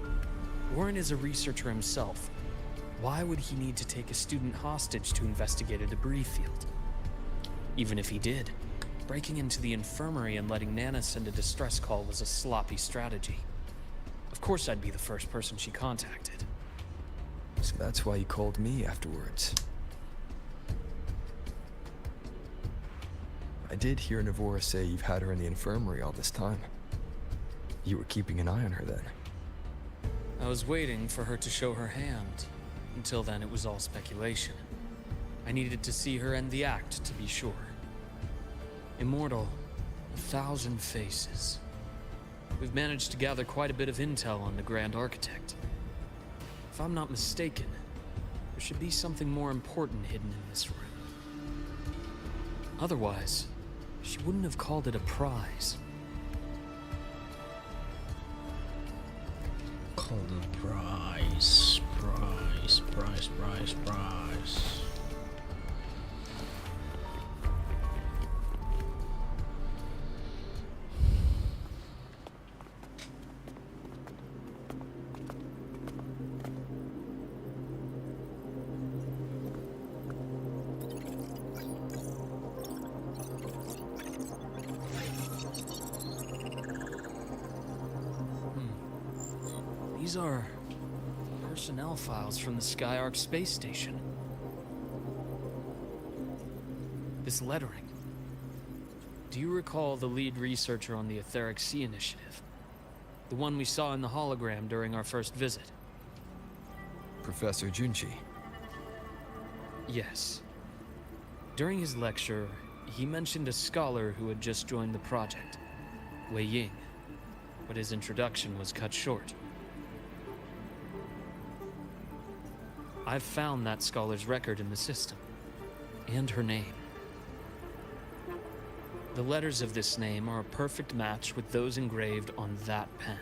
Warren is a researcher himself. Why would he need to take a student hostage to investigate a debris field? Even if he did, breaking into the infirmary and letting Nana send a distress call was a sloppy strategy. Of course I'd be the first person she contacted. So that's why you called me afterwards. I did hear Navora say you've had her in the infirmary all this time. You were keeping an eye on her then. I was waiting for her to show her hand. Until then, it was all speculation. I needed to see her end the act to be sure. Immortal, 1,000 faces. We've managed to gather quite a bit of intel on the Grand Architect. If I'm not mistaken, there should be something more important hidden in this room. Otherwise, she wouldn't have called it a prize. Call the prize. These are personnel files from the Skyark space station. This lettering. Do you recall the lead researcher on the Etheric Sea Initiative? The one we saw in the hologram during our first visit? Professor Junchi. Yes. During his lecture, he mentioned a scholar who had just joined the project, Wei Ying, but his introduction was cut short. I've found that scholar's record in the system, and her name. The letters of this name are a perfect match with those engraved on that pen.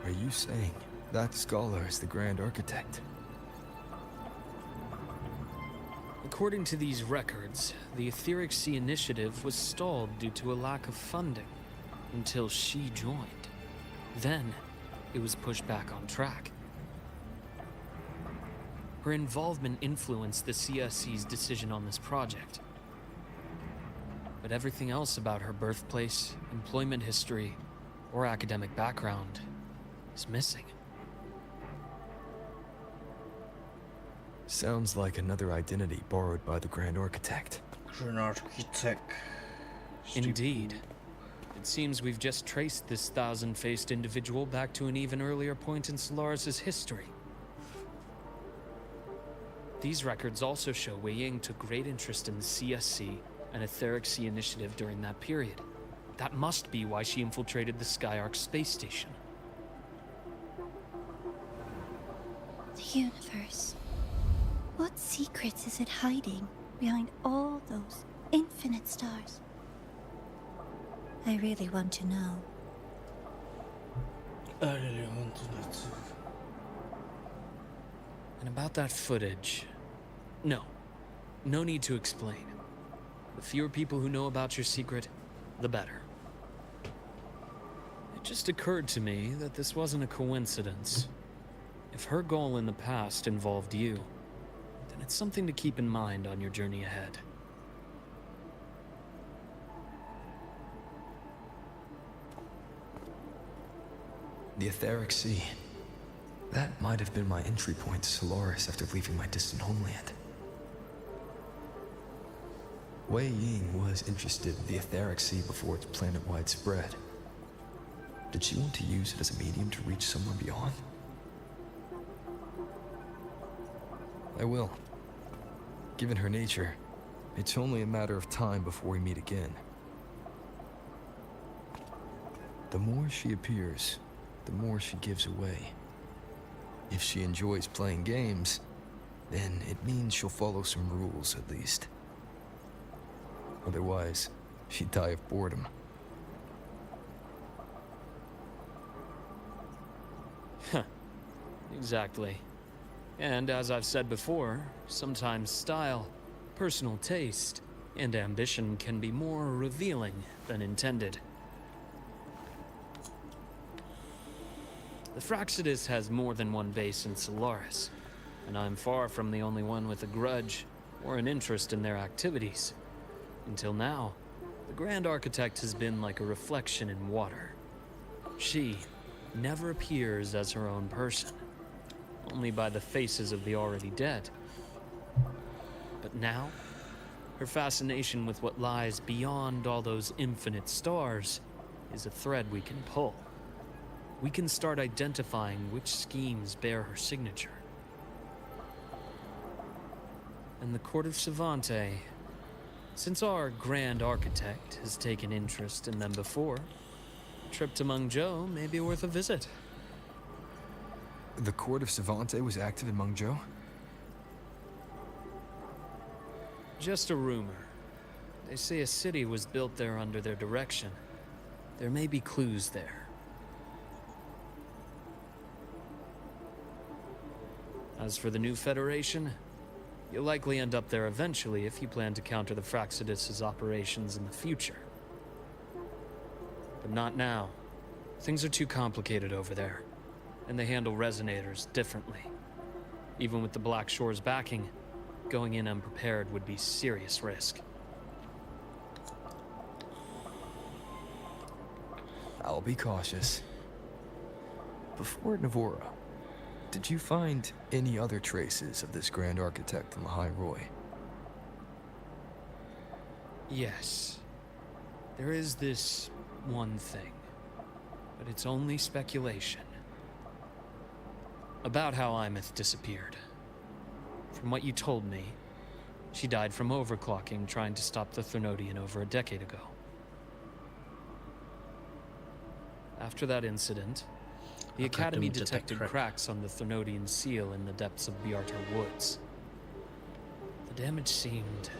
Are you saying that scholar is the Grand Architect? According to these records, the Etheric Sea Initiative was stalled due to a lack of funding until she joined. Then, it was pushed back on track. Her involvement influenced the CSC's decision on this project. But everything else about her birthplace, employment history, or academic background is missing. Sounds like another identity borrowed by the Grand Architect. Grand Architect. Indeed. It seems we've just traced this 1,000-faced individual back to an even earlier point in Solaris' history. These records also show Wei Ying took great interest in the CSC and Etheric Sea Initiative during that period. That must be why she infiltrated the Skyark space station. The universe. What secrets is it hiding behind all those infinite stars? I really want to know. And about that footage, no need to explain. The fewer people who know about your secret, the better. It just occurred to me that this wasn't a coincidence. If her goal in the past involved you, then it's something to keep in mind on your journey ahead. The Etheric Sea. That might have been my entry point to Solaris after leaving my distant homeland. Wei Ying was interested in the Etheric Sea before its planet-wide spread. Did she want to use it as a medium to reach somewhere beyond? I will. Given her nature, it's only a matter of time before we meet again. The more she appears, the more she gives away. If she enjoys playing games, then it means she'll follow some rules at least. Otherwise, she'd die of boredom. Exactly. And as I've said before, sometimes style, personal taste, and ambition can be more revealing than intended. The Fractsidus has more than one base in Solaris, and I'm far from the only one with a grudge or an interest in their activities. Until now, the Grand Architect has been like a reflection in water. She never appears as her own person, only by the faces of the already dead. But now, her fascination with what lies beyond all those infinite stars is a thread we can pull. We can start identifying which schemes bear her signature. And the Court of Savante, since our Grand Architect has taken interest in them before, a trip to Mengzhou may be worth a visit. The Court of Savante was active in Mengzhou? Just a rumor. They say a city was built there under their direction. There may be clues there. As for the new Federation, you'll likely end up there eventually if you plan to counter the Fractsidus' operations in the future. But not now. Things are too complicated over there, and they handle resonators differently. Even with the Black Shore's backing, going in unprepared would be serious risk. I'll be cautious. Before Navora, did you find any other traces of this Grand Architect on the High Roy? Yes. There is this one thing, but it's only speculation. About how Imeth disappeared. From what you told me, she died from overclocking trying to stop the Threnodian over a decade ago. After that incident, the Academy detected cracks on the Threnodian seal in the depths of Biartar Woods. The damage seemed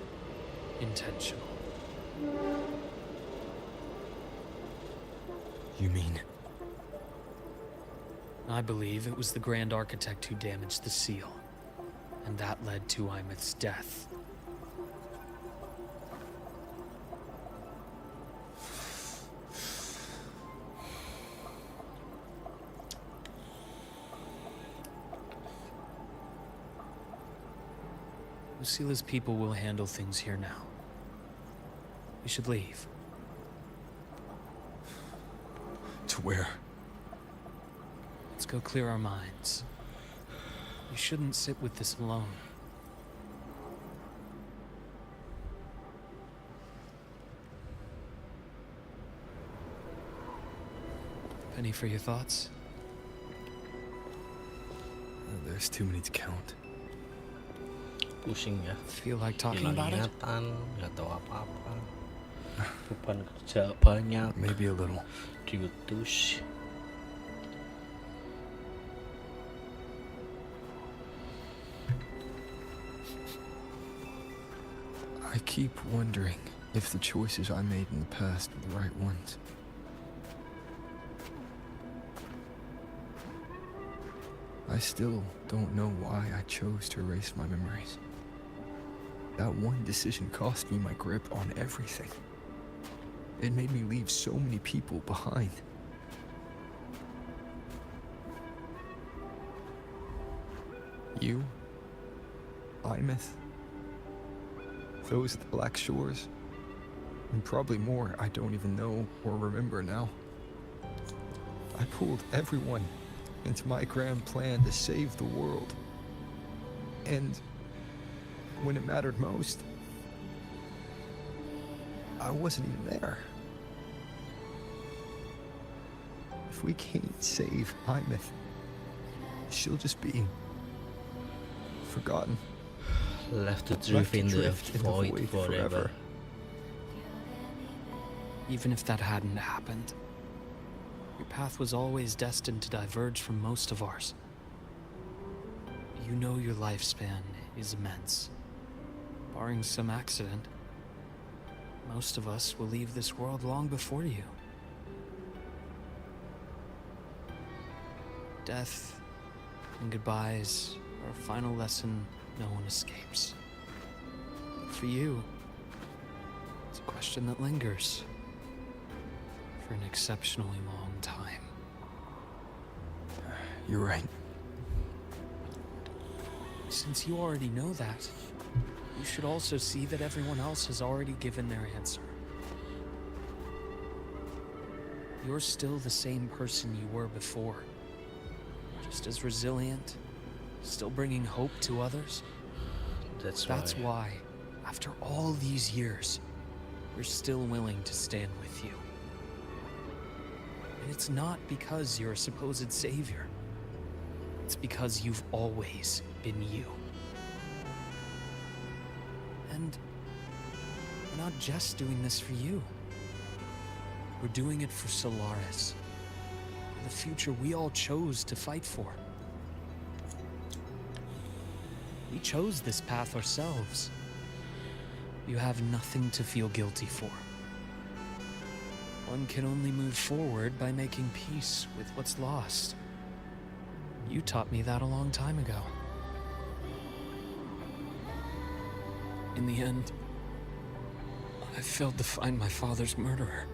intentional. You mean? I believe it was the Grand Architect who damaged the seal, and that led to Imeth's death. Lucila's people will handle things here now. We should leave. To where? Let's go clear our minds. We shouldn't sit with this alone. Penny for your thoughts? There's too many to count. Pusing ya. Feel like talking about it? Nggak tahu apa-apa. Beban kerja banyak. Maybe a little. Diutus. I keep wondering if the choices I made in the past were the right ones. I still don't know why I chose to erase my memories. That one decision cost me my grip on everything. It made me leave so many people behind. You, Imeth, those at the Black Shores, and probably more I don't even know or remember now. I pulled everyone into my grand plan to save the world. And when it mattered most, I wasn't even there. If we can't save Imeth, she'll just be forgotten. Left to drift in the drift in the void void forever. Even if that hadn't happened, your path was always destined to diverge from most of ours. You know your lifespan is immense. Barring some accident, most of us will leave this world long before you. Death and goodbyes are a final lesson no one escapes. But for you, it's a question that lingers for an exceptionally long time. You're right. Since you already know that, you should also see that everyone else has already given their answer. You're still the same person you were before. Just as resilient, still bringing hope to others. That's why, after all these years, we're still willing to stand with you. And it's not because you're a supposed savior. It's because you've always been you. And we're not just doing this for you. We're doing it for Solaris. The future we all chose to fight for. We chose this path ourselves. You have nothing to feel guilty for. One can only move forward by making peace with what's lost. You taught me that a long time ago. In the end, I failed to find my father's murderer.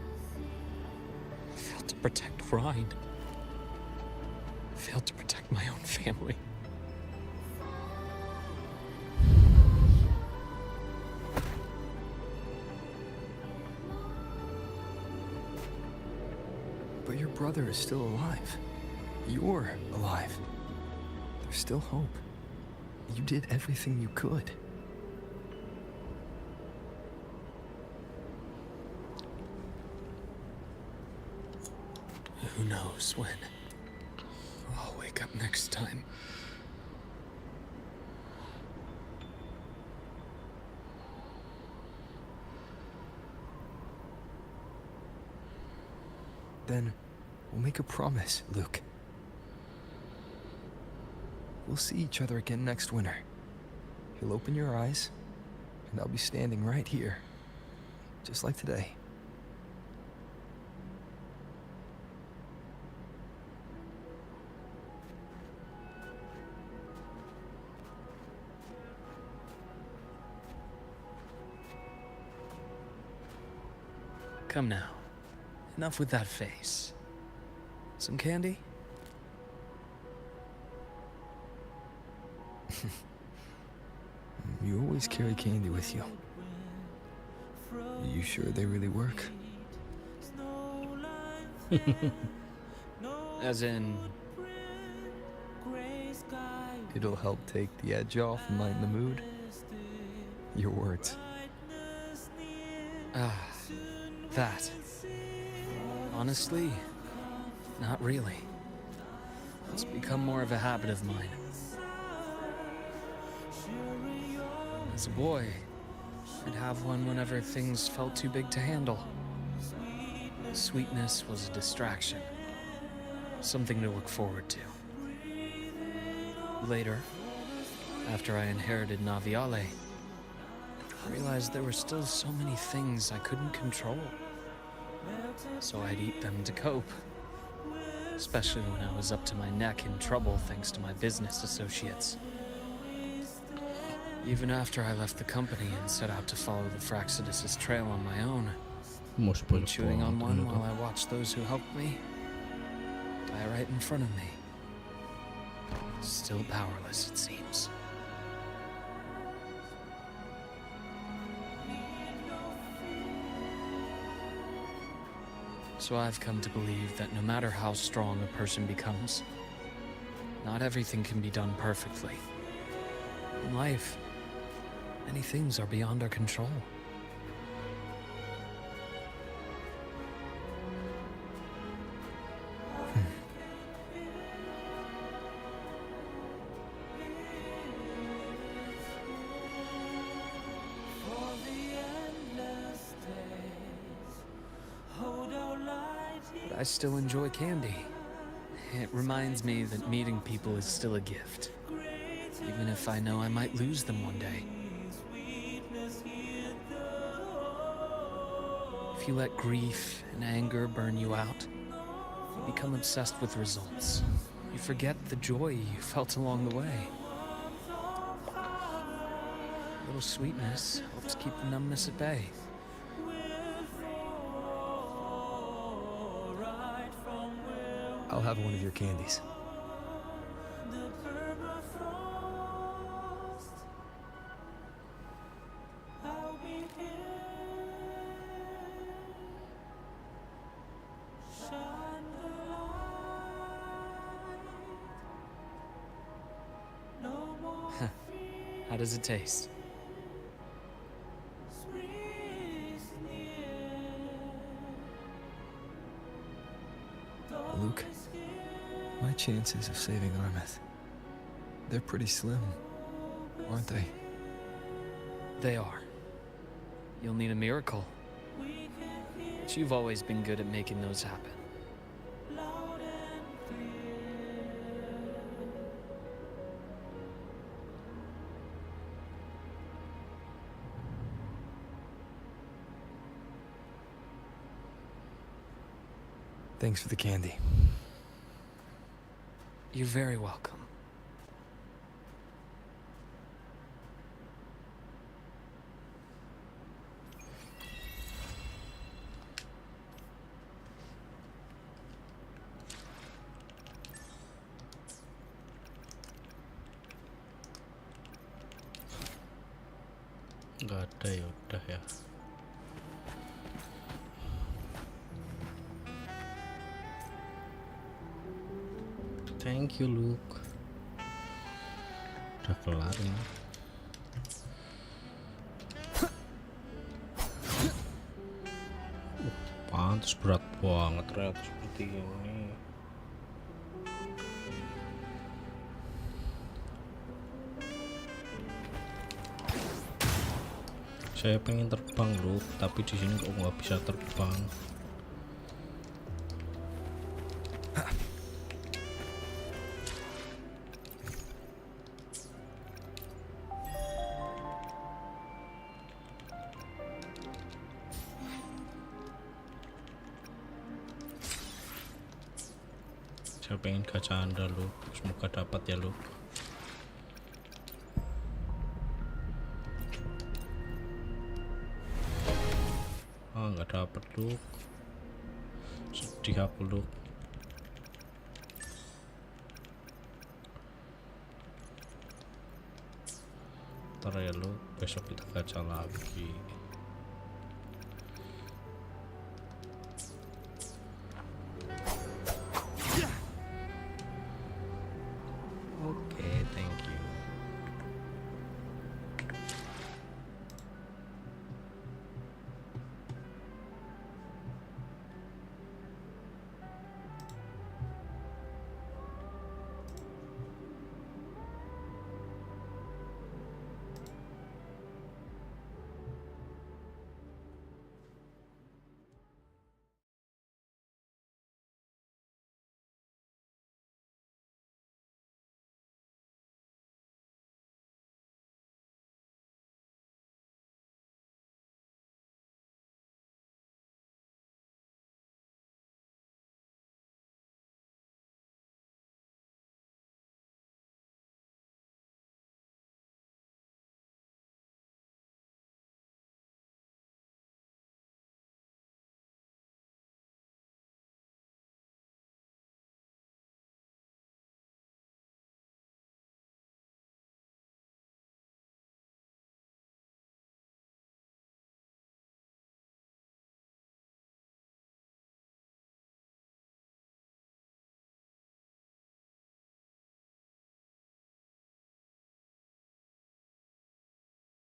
I failed to protect Rhine. I failed to protect my own family. But your brother is still alive. You're alive. There's still hope. You did everything you could. Who knows when I'll wake up next time. Then we'll make a promise, Luke. We'll see each other again next winter. You'll open your eyes, and I'll be standing right here, just like today. Come now. Enough with that face. Some candy? You always carry candy with you. Are you sure they really work? As in... It'll help take the edge off and lighten the mood? Your words. That. Honestly, not really. It's become more of a habit of mine. As a boy, I'd have one whenever things felt too big to handle. Sweetness was a distraction. Something to look forward to. Later, after I inherited Naviale, I realized there were still so many things I couldn't control. So I'd eat them to cope. especially when I was up to my neck in trouble thanks to my business associates. Even after I left the company and set out to follow the Fraxidus's trail on my own, chewing on one while I watched those who helped me die right in front of me. Still powerless, it seems. So I've come to believe that no matter how strong a person becomes, not everything can be done perfectly. In life, many things are beyond our control. But I still enjoy candy. It reminds me that meeting people is still a gift, even if I know I might lose them one day. If you let grief and anger burn you out, you become obsessed with results. You forget the joy you felt along the way. A little sweetness helps keep the numbness at bay. I'll have one of your candies. How does it taste? Luke, my chances of saving Armeth, they're pretty slim, aren't they? They are. You'll need a miracle. But you've always been good at making those happen. Thanks for the candy. You're very welcome. Nggak ada, ya udah ya. Thank you, Luke. Udah kelar ini. Pantes berat banget ternyata seperti ini. Saya pengen terbang, Luke, tapi di sini kok nggak bisa terbang. Saya pengen gacha Anda, Luke. Semoga dapat ya, Luke. Ah, nggak dapat, Luke. Sedih aku, Luke. Ntar ya, Luke. Besok kita gacha lagi.